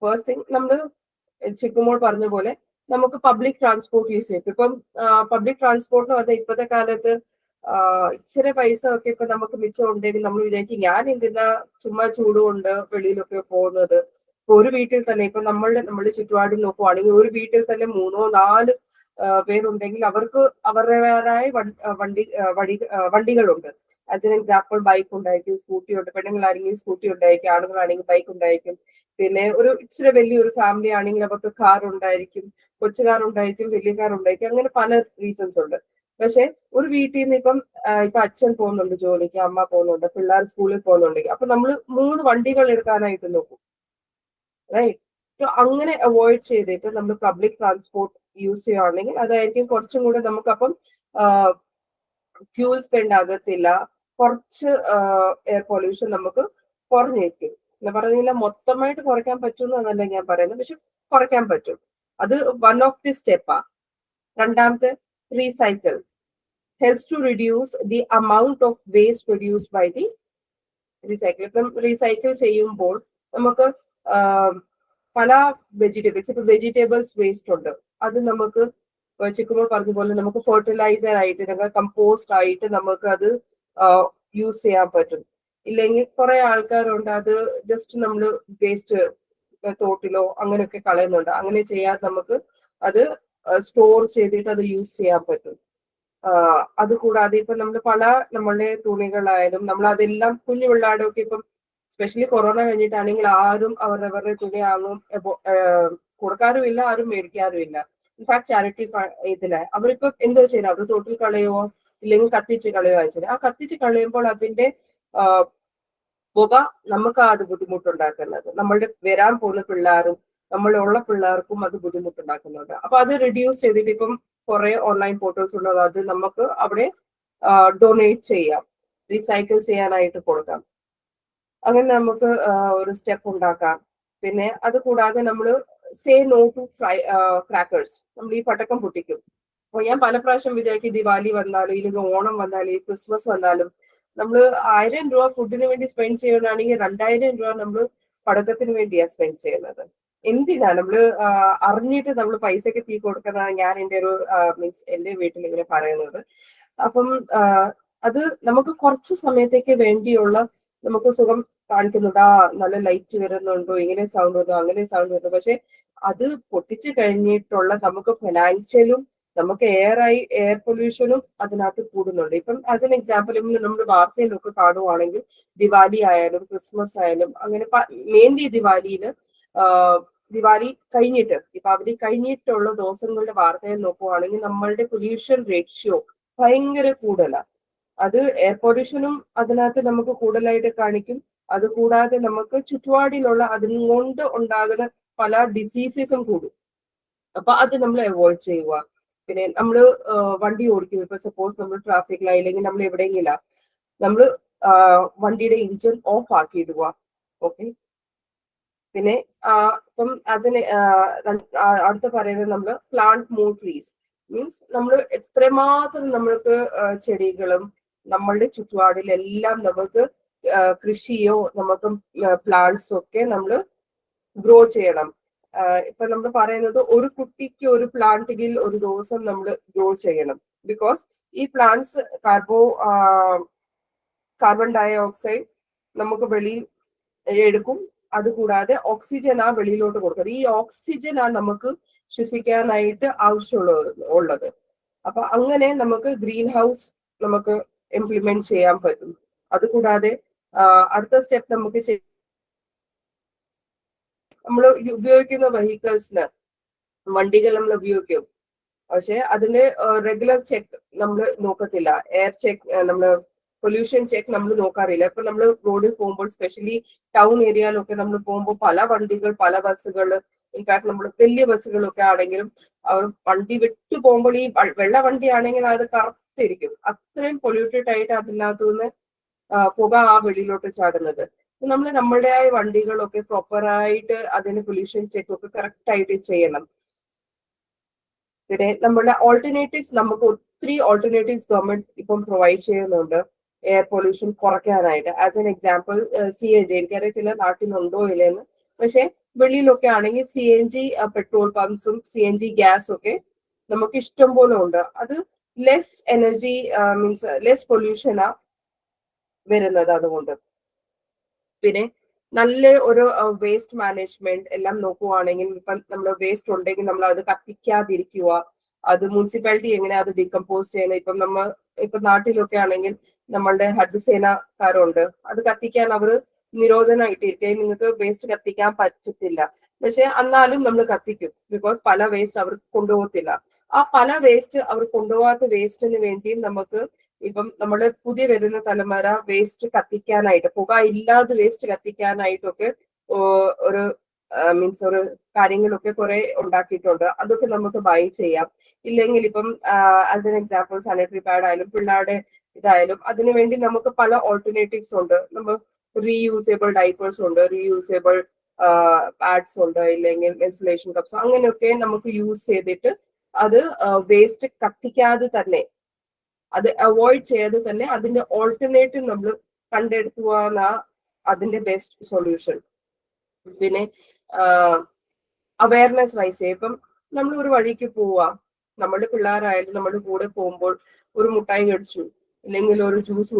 ഫസ്റ്റ് തിങ് നമ്മൾ ചിക്കുമോൾ പറഞ്ഞ പോലെ നമുക്ക് പബ്ലിക് ട്രാൻസ്പോർട്ട് യൂസ് ചെയ്യും. ഇപ്പം പബ്ലിക് ട്രാൻസ്പോർട്ടിന് അത് ഇപ്പോഴത്തെ കാലത്ത് ഇച്ചിരി പൈസ ഒക്കെ ഇപ്പൊ നമുക്ക് മിച്ചം ഉണ്ടെങ്കിൽ നമ്മൾ വിചാരിക്കും ഞാൻ എന്തിനാ ചുമ്മാ ചൂടുകൊണ്ട് വെളിയിലൊക്കെ പോകുന്നത്. ഇപ്പൊ ഒരു വീട്ടിൽ തന്നെ ഇപ്പൊ നമ്മളുടെ ചുറ്റുപാടിൽ നോക്കുവാണെങ്കിൽ ഒരു വീട്ടിൽ തന്നെ 3-4 പേരുണ്ടെങ്കിൽ അവർക്ക് അവരുടേതായ വണ്ടികളുണ്ട്. ആസ് എൻ എക്സാമ്പിൾ ബൈക്ക് ഉണ്ടായിരിക്കും, സ്കൂട്ടി ഉണ്ട്. പെണ്ണുങ്ങളാണെങ്കിൽ സ്കൂട്ടി ഉണ്ടായിരിക്കും, ആണുങ്ങളാണെങ്കിൽ ബൈക്ക് ഉണ്ടായിരിക്കും. പിന്നെ ഒരു ഇച്ചിരി വലിയൊരു ഫാമിലി ആണെങ്കിൽ അവർക്ക് കാർ ഉണ്ടായിരിക്കും, കൊച്ചു കാർ ഉണ്ടായിരിക്കും, വലിയ കാർ ഉണ്ടായിരിക്കും. അങ്ങനെ പല റീസൺസ് ഉണ്ട്. പക്ഷെ ഒരു വീട്ടിൽ നിന്ന് ഇപ്പൊ അച്ഛൻ പോകുന്നുണ്ട് ജോലിക്ക്, അമ്മ പോകുന്നുണ്ട്, പിള്ളേർ സ്കൂളിൽ പോകുന്നുണ്ടെങ്കിൽ അപ്പൊ നമ്മൾ 3 വണ്ടികൾ എടുക്കാനായിട്ട് നോക്കും, റൈറ്റ്? അങ്ങനെ അവോയ്ഡ് ചെയ്തിട്ട് നമ്മൾ പബ്ലിക് ട്രാൻസ്പോർട്ട് യൂസ് ചെയ്യുകയാണെങ്കിൽ അതായിരിക്കും കുറച്ചും കൂടെ നമുക്ക് അപ്പം ഫ്യൂൽ സ്പെൻഡ് ആകത്തില്ല, കുറച്ച് എയർ പൊല്യൂഷൻ നമുക്ക് കുറഞ്ഞിരിക്കും. ഞാൻ പറയുന്നില്ല മൊത്തമായിട്ട് കുറയ്ക്കാൻ പറ്റും എന്നല്ല ഞാൻ പറയുന്നത്, പക്ഷെ കുറയ്ക്കാൻ പറ്റും. അത് വൺ ഓഫ് ദി സ്റ്റെപ്പാ. രണ്ടാമത്തെ recycle helps to reduce the amount of waste produced by the recycle. ഇപ്പം റീസൈക്കിൾ ചെയ്യുമ്പോൾ നമുക്ക് പല വെജിറ്റബിൾസ്, ഇപ്പൊ വെജിറ്റബിൾസ് വേസ്റ്റ് ഉണ്ട്, അത് നമുക്ക് ചിക്കുമ്പോൾ പറഞ്ഞ പോലെ നമുക്ക് ഫെർട്ടിലൈസർ ആയിട്ട്, നമുക്ക് കമ്പോസ്റ്റ് ആയിട്ട് നമുക്ക് അത് യൂസ് ചെയ്യാൻ പറ്റും. ഇല്ലെങ്കിൽ കുറെ ആൾക്കാരുണ്ട് അത് ജസ്റ്റ് നമ്മൾ വേസ്റ്റ് തോട്ടിലോ അങ്ങനെയൊക്കെ കളയുന്നുണ്ട്. അങ്ങനെ ചെയ്യാതെ നമുക്ക് അത് സ്റ്റോർ ചെയ്തിട്ട് അത് യൂസ് ചെയ്യാൻ പറ്റും. അതുകൂടാതെ ഇപ്പൊ നമ്മൾ നമ്മളുടെ തുണികളായാലും നമ്മൾ അതെല്ലാം കുഞ്ഞു പിള്ളേരൊക്കെ ഇപ്പം സ്പെഷ്യലി കൊറോണ കഴിഞ്ഞിട്ടാണെങ്കിൽ ആരും അവരവരുടെ തുണി ആകും കൊടുക്കാറുമില്ല, ആരും മേടിക്കാറുമില്ല. ഇൻഫാക്ട് ചാരിറ്റി ഇതില് അവരിപ്പോ എന്തോ ചെയ്യണം, അവർ തോട്ടിൽ കളയുവോ ഇല്ലെങ്കിൽ കത്തിച്ച് കളയുകയോ അയച്ചത്. ആ കത്തിച്ച് കളയുമ്പോൾ അതിന്റെ പുക നമുക്ക് അത് ബുദ്ധിമുട്ടുണ്ടാക്കുന്നത്, നമ്മളുടെ വരാൻ പോകുന്ന പിള്ളേരും നമ്മളുള്ള പിള്ളേർക്കും അത് ബുദ്ധിമുട്ടുണ്ടാക്കുന്നുണ്ട്. അപ്പൊ അത് റിഡ്യൂസ് ചെയ്തിട്ട് ഇപ്പം കുറെ ഓൺലൈൻ പോർട്ടൽസ് ഉള്ളത്, അത് നമുക്ക് അവിടെ ഡൊണേറ്റ് ചെയ്യാം, റീസൈക്കിൾ ചെയ്യാനായിട്ട് കൊടുക്കാം. അങ്ങനെ നമുക്ക് ഒരു സ്റ്റെപ്പ് ഉണ്ടാക്കാം. പിന്നെ അത് കൂടാതെ നമ്മൾ സേ നോ ടു ക്രാക്കേഴ്സ്. നമ്മൾ ഈ പടക്കം പൊട്ടിക്കും. അപ്പൊ ഞാൻ പല പ്രാവശ്യം വിചാരിക്കും ദിവാലി വന്നാലും ഇല്ലെങ്കിൽ ഓണം വന്നാലും ക്രിസ്മസ് വന്നാലും നമ്മൾ 1000 രൂപ ഫുഡിന് വേണ്ടി സ്പെൻഡ് ചെയ്യുകയാണെങ്കിൽ 2000 രൂപ നമ്മൾ പടക്കത്തിന് വേണ്ടിയാണ് സ്പെൻഡ് ചെയ്യുന്നത്. എന്തിനാ നമ്മള് അറിഞ്ഞിട്ട് നമ്മൾ പൈസക്ക് തീ കൊടുക്കുന്നതാണ് ഞാൻ എൻ്റെ ഒരു മീൻസ് എൻ്റെ വീട്ടിൽ ഇങ്ങനെ പറയുന്നത്. അപ്പം അത് നമുക്ക് കുറച്ച് സമയത്തേക്ക് വേണ്ടിയുള്ള നമുക്ക് സുഖം കാണിക്കുന്നുണ്ട്. നല്ല ലൈറ്റ് വരുന്നുണ്ടോ, ഇങ്ങനെ സൗണ്ട് വന്നോ, അങ്ങനെ സൗണ്ട് വന്നു. പക്ഷെ അത് പൊട്ടിച്ചു കഴിഞ്ഞിട്ടുള്ള നമുക്ക് ഫിനാൻഷ്യലും നമുക്ക് എയർ പൊല്യൂഷനും അതിനകത്ത് കൂടുന്നുണ്ട്. ഇപ്പം ആസ് എൻ എക്സാമ്പിൾ നമ്മൾ വാർത്തയിലൊക്കെ കാണുവാണെങ്കിൽ ദിവാലി ആയാലും ക്രിസ്മസ് ആയാലും അങ്ങനെ മെയിൻലി ദിവാലി കഴിഞ്ഞിട്ട് ദീപാവലി കഴിഞ്ഞിട്ടുള്ള ദിവസങ്ങളുടെ വാർത്തയിൽ നോക്കുവാണെങ്കിൽ നമ്മളുടെ പൊല്യൂഷൻ റേഷ്യോ ഭയങ്കര കൂടുതലാണ്. അത് എയർ പൊല്യൂഷനും അതിനകത്ത് നമുക്ക് കൂടുതലായിട്ട് കാണിക്കും. അതുകൂടാതെ നമുക്ക് ചുറ്റുപാടിലുള്ള അതുകൊണ്ട് ഉണ്ടാകുന്ന പല ഡിസീസസും കൂടും. അപ്പൊ അത് നമ്മൾ അവോയ്ഡ് ചെയ്യുക. പിന്നെ നമ്മൾ വണ്ടി ഓടിക്കും, ഇപ്പൊ സപ്പോസ് നമ്മൾ ട്രാഫിക്കിലായില്ലെങ്കിൽ നമ്മൾ എവിടെയെങ്കിലും നമ്മൾ വണ്ടിയുടെ എഞ്ചിൻ ഓഫ് ആക്കിയിടുക. ഓക്കെ. പിന്നെ ഇപ്പം അതിന് അടുത്ത പറയുന്നത് നമ്മൾ പ്ലാന്റ് മോർ ട്രീസ്. മീൻസ് നമ്മൾ എത്രമാത്രം നമ്മൾക്ക് ചെടികളും നമ്മളുടെ ചുറ്റുപാടിലെല്ലാം നമുക്ക് കൃഷിയോ നമുക്ക് പ്ലാന്റ്സോ ഒക്കെ നമ്മൾ ഗ്രോ ചെയ്യണം. ഇപ്പൊ നമ്മൾ പറയുന്നത് ഒരു കുട്ടിക്ക് ഒരു പ്ലാന്റെങ്കിൽ ഒരു ദിവസം നമ്മൾ ഗ്രോ ചെയ്യണം. ബിക്കോസ് ഈ പ്ലാന്റ്സ് കാർബൺ ഡൈ ഓക്സൈഡ് നമുക്ക് വെളിയിൽ എടുക്കും. അതുകൂടാതെ ഓക്സിജൻ ആ വെളിയിലോട്ട് കൊടുക്കുന്നത്. ഈ ഓക്സിജൻ ആ നമുക്ക് ശ്വസിക്കാനായിട്ട് ഉള്ളത്. അപ്പൊ അങ്ങനെ നമുക്ക് ഗ്രീൻ ഹൗസ് നമുക്ക് ഇംപ്ലിമെന്റ് ചെയ്യാൻ പറ്റും. അതുകൂടാതെ അടുത്ത സ്റ്റെപ്പ് നമുക്ക് നമ്മൾ ഉപയോഗിക്കുന്ന വെഹിക്കിൾസിന്, വണ്ടികൾ നമ്മൾ ഉപയോഗിക്കും, പക്ഷെ അതിന്റെ റെഗുലർ ചെക്ക് നമ്മൾ നോക്കത്തില്ല. എയർ ചെക്ക്, നമ്മള് പൊല്യൂഷൻ ചെക്ക് നമ്മൾ നോക്കാറില്ല. ഇപ്പൊ നമ്മൾ റോഡിൽ പോകുമ്പോൾ, സ്പെഷ്യലി ടൗൺ ഏരിയയിലൊക്കെ നമ്മൾ പോകുമ്പോൾ പല വണ്ടികൾ, പല ബസ്സുകൾ, ഇൻഫാക്ട് നമ്മൾ വലിയ ബസ്സുകളൊക്കെ ആണെങ്കിലും അവർ വണ്ടി വിട്ടു പോകുമ്പോൾ ഈ വെള്ള വണ്ടി ആണെങ്കിൽ അത് കറുത്തിരിക്കും. അത്രയും പൊല്യൂട്ടഡ് ആയിട്ട് അതിനകത്തുനിന്ന് പുക ആ വെളിയിലോട്ട് ചാടുന്നത്. നമ്മൾ നമ്മുടേതായ വണ്ടികളൊക്കെ പ്രോപ്പറായിട്ട് അതിന് പൊല്യൂഷൻ ചെക്ക് ഒക്കെ കറക്റ്റ് ആയിട്ട് ചെയ്യണം. പിന്നെ നമ്മളുടെ ഓൾട്ടർനേറ്റീവ്സ്, നമുക്ക് ഒത്തിരി ഓൾട്ടർനേറ്റീവ്സ് ഗവൺമെന്റ് ഇപ്പം പ്രൊവൈഡ് ചെയ്യുന്നുണ്ട് എയർ പൊല്യൂഷൻ കുറയ്ക്കാനായിട്ട്. ആസ് എൻ എക്സാമ്പിൾ CNG, എനിക്കറിയത്തില്ല നാട്ടിലുണ്ടോ ഇല്ലെന്ന്, പക്ഷെ വെളിയിലൊക്കെ ആണെങ്കിൽ CNG പെട്രോൾ പമ്പ്സും CNG ഗ്യാസും ഒക്കെ നമുക്ക് ഇഷ്ടം പോലെ ഉണ്ട്. അത് ലെസ് എനർജി മീൻസ് ലെസ് പൊല്യൂഷനാ വരുന്നത് അതുകൊണ്ട്. പിന്നെ നല്ല ഒരു വേസ്റ്റ് മാനേജ്മെന്റ് എല്ലാം നോക്കുവാണെങ്കിൽ, ഇപ്പം നമ്മൾ വേസ്റ്റ് ഉണ്ടെങ്കിൽ നമ്മൾ അത് കത്തിക്കാതിരിക്കുക. അത് മുനിസിപ്പാലിറ്റി എങ്ങനെ അത് ഡികമ്പോസ് ചെയ്യുന്നത്. ഇപ്പൊ നാട്ടിലൊക്കെ ആണെങ്കിൽ നമ്മളുടെ ഹരിതസേനക്കാരുണ്ട്, അത് കത്തിക്കാൻ അവർ നിരോധനമായിട്ടിരിക്കുകയും നിങ്ങൾക്ക് വേസ്റ്റ് കത്തിക്കാൻ പറ്റത്തില്ല. പക്ഷെ എന്നാലും നമ്മൾ കത്തിക്കും, ബിക്കോസ് പല വേസ്റ്റ് അവർ കൊണ്ടുപോകത്തില്ല. ആ പല വേസ്റ്റ് അവർ കൊണ്ടുപോകാത്ത വേസ്റ്റിന് വേണ്ടിയും നമുക്ക് ഇപ്പം നമ്മുടെ പുതിയ വരുന്ന തലമുറ വേസ്റ്റ് കത്തിക്കാനായിട്ട്, പുക ഇല്ലാതെ വേസ്റ്റ് കത്തിക്കാനായിട്ടൊക്കെ ഒരു മീൻസ് ഒരു കാര്യങ്ങളൊക്കെ കുറെ ഉണ്ടാക്കിയിട്ടുണ്ട്. അതൊക്കെ നമുക്ക് ബൈ ചെയ്യാം. ഇല്ലെങ്കിൽ ഇപ്പം as an example sanitary pad ആയാലും പിള്ളേരുടെ ഇതായാലും അതിനുവേണ്ടി നമുക്ക് പല ഓൾട്ടർനേറ്റീവ്സ് ഉണ്ട്. നമ്മൾ റീയൂസബിൾ ഡൈപ്പേഴ്സ് ഉണ്ട്, റീയൂസബിൾ പാഡ്സ് ഉണ്ട്, ഇല്ലെങ്കിൽ വെന്റിലേഷൻ കപ്സ്, അങ്ങനെയൊക്കെ നമുക്ക് യൂസ് ചെയ്തിട്ട് അത് വേസ്റ്റ് കത്തിക്കാതെ തന്നെ, അത് അവോയ്ഡ് ചെയ്യാതെ തന്നെ അതിന്റെ ഓൾട്ടർനേറ്റീവ് നമ്മൾ കണ്ടെടുക്കുവാനാ അതിന്റെ ബെസ്റ്റ് സൊല്യൂഷൻ. പിന്നെ അവയർനെസ് റൈസ് ചെയ്യും. ഇപ്പം നമ്മൾ ഒരു വഴിക്ക് പോവാ, നമ്മുടെ പിള്ളേരായാലും നമ്മുടെ കൂടെ പോകുമ്പോൾ ഒരു മുട്ടായി കടിച്ചു, അല്ലെങ്കിൽ ഒരു ജ്യൂസ്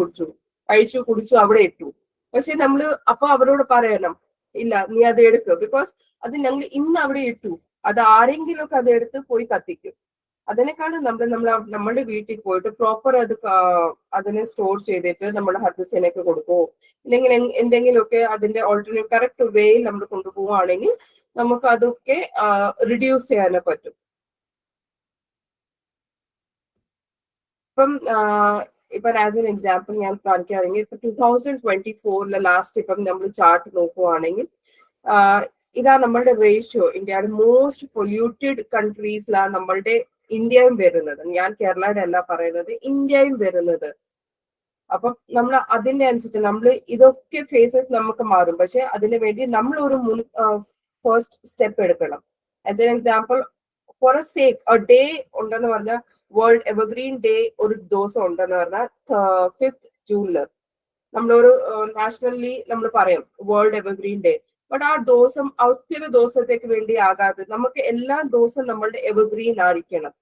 കുടിച്ചു അവിടെ ഇട്ടു. പക്ഷെ നമ്മള് അപ്പൊ അവരോട് പറയണം, ഇല്ല നീ അത് എടുക്കുക, ബിക്കോസ് അത് ഞങ്ങൾ ഇന്ന് അവിടെ ഇട്ടു, അത് ആരെങ്കിലും ഒക്കെ അത് എടുത്ത് പോയി കത്തിക്കും. അതിനേക്കാളും നമ്മുടെ വീട്ടിൽ പോയിട്ട് പ്രോപ്പർ അതിനെ സ്റ്റോർ ചെയ്തിട്ട് നമ്മുടെ ഹരിതസേനയ്ക്ക് കൊടുക്കുമോ, ഇല്ലെങ്കിൽ എന്തെങ്കിലുമൊക്കെ അതിന്റെ ഓൾട്ടർനേറ്റീവ് കറക്റ്റ് വേയിൽ നമ്മൾ കൊണ്ടുപോവുകയാണെങ്കിൽ നമുക്ക് അതൊക്കെ റിഡ്യൂസ് ചെയ്യാനേ പറ്റും. ഇപ്പം ആസ് എൻ എക്സാമ്പിൾ ഞാൻ കാണിക്കുകയാണെങ്കിൽ ഇപ്പൊ 2024 ലാസ്റ്റ് ഇപ്പം നമ്മൾ ചാർട്ട് നോക്കുവാണെങ്കിൽ ഇതാ നമ്മളുടെ റേഷ്യോ. ഇന്ത്യയുടെ മോസ്റ്റ് പൊല്യൂട്ടഡ് കൺട്രീസിലാണ് നമ്മളുടെ ഇന്ത്യയും വരുന്നത്. ഞാൻ കേരളയുടെ അല്ല പറയുന്നത്, ഇന്ത്യയും വരുന്നത്. അപ്പം നമ്മൾ അതിന്റെ അനുസരിച്ച് നമ്മൾ ഇതൊക്കെ ഫേസസ് നമുക്ക് മാറും. പക്ഷെ അതിനു വേണ്ടി നമ്മൾ ഒരു ഫസ്റ്റ് സ്റ്റെപ്പ് എടുക്കണം. As an example for A sake day ഉണ്ടെന്ന് പറഞ്ഞാൽ, വേൾഡ് എവർഗ്രീൻ ഡേ ഒരു ദിവസം ഉണ്ടെന്ന് പറഞ്ഞാൽ 5th ജൂണില് നമ്മളൊരു നാഷണലി നമ്മൾ പറയും വേൾഡ് എവർഗ്രീൻ ഡേ. ബട്ട് ആ ദിവസം ഒത്തിരി ദിവസത്തേക്ക് വേണ്ടി ആകാതെ നമുക്ക് എല്ലാ ദിവസവും നമ്മളുടെ എവർഗ്രീൻ ആയിരിക്കണം.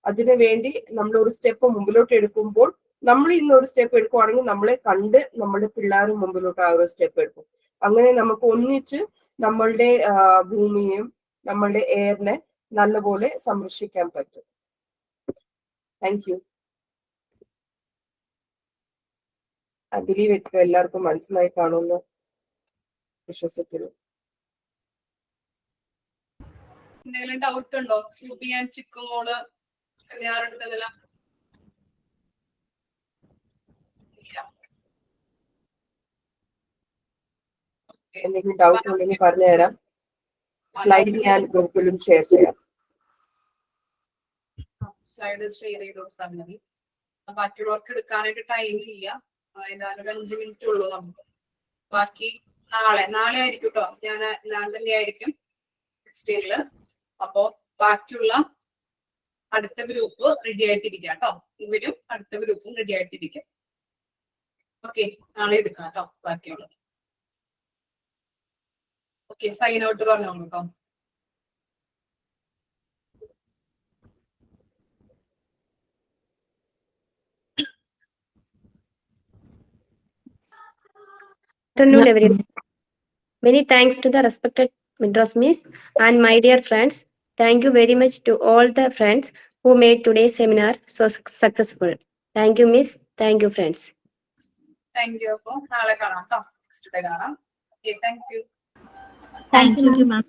അതിനു വേണ്ടി നമ്മൾ ഒരു സ്റ്റെപ്പ് മുമ്പിലോട്ട് എടുക്കുമ്പോൾ, നമ്മൾ ഇന്ന് ഒരു സ്റ്റെപ്പ് എടുക്കുവാണെങ്കിൽ നമ്മളെ കണ്ട് നമ്മുടെ പിള്ളേരും മുമ്പിലോട്ട് ആ ഒരു സ്റ്റെപ്പ് എടുക്കും. അങ്ങനെ നമുക്ക് ഒന്നിച്ച് നമ്മളുടെ ഭൂമിയെയും നമ്മളുടെ എയറിനെ നല്ലപോലെ സംരക്ഷിക്കാൻ പറ്റും. Thank you. I believe it എല്ലാവർക്കും മനസ്സിലായി കാണുമെന്ന് വിശ്വസിക്കുന്നു. എന്തെങ്കിലും ഡൗട്ട് ഉണ്ടോ? സൂബി ആൻഡ് ചിക്കുമോള് സെമിനാർ എടുത്തതില എന്തെങ്കിലും ഡൗട്ട് ഉണ്ടെങ്കിൽ പറഞ്ഞു തരാം. സ്ലൈഡ് ഞാൻ ഗ്രൂപ്പിലും ഷെയർ ചെയ്യാം. സ്ലൈഡ് ഷെയർ ചെയ്ത് കൊടുത്താൽ മതി. ബാക്കിയുള്ളവർക്ക് എടുക്കാനായിട്ട് ടൈം ഇല്ല, ഏതായാലും ഒരു 5 മിനിറ്റ് ഉള്ളൂ നമുക്ക്. ബാക്കി നാളെ ആയിരിക്കും കേട്ടോ. ഞാൻ തന്നെ ആയിരിക്കും നെക്സ്റ്റ്. അപ്പോ ബാക്കിയുള്ള അടുത്ത ഗ്രൂപ്പ് റെഡി ആയിട്ടിരിക്കുക കേട്ടോ. ഇവരും അടുത്ത ഗ്രൂപ്പും റെഡി ആയിട്ടിരിക്കും. ഓക്കെ, നാളെ എടുക്കാം കേട്ടോ ബാക്കിയുള്ളത്. ഓക്കെ, സൈൻ ഔട്ട് പറഞ്ഞോളൂ കേട്ടോ. Afternoon, everyone. Many thanks to the respected Midros Miss and my dear friends. Thank you very much to all the friends who made today's seminar so successful. Thank you, Miss. Thank you, friends. Thank you. അപ്പൊ നാളെ കാണാം കേട്ടോ. Next day കാണാം. Okay, thank you. Thank you ma'am.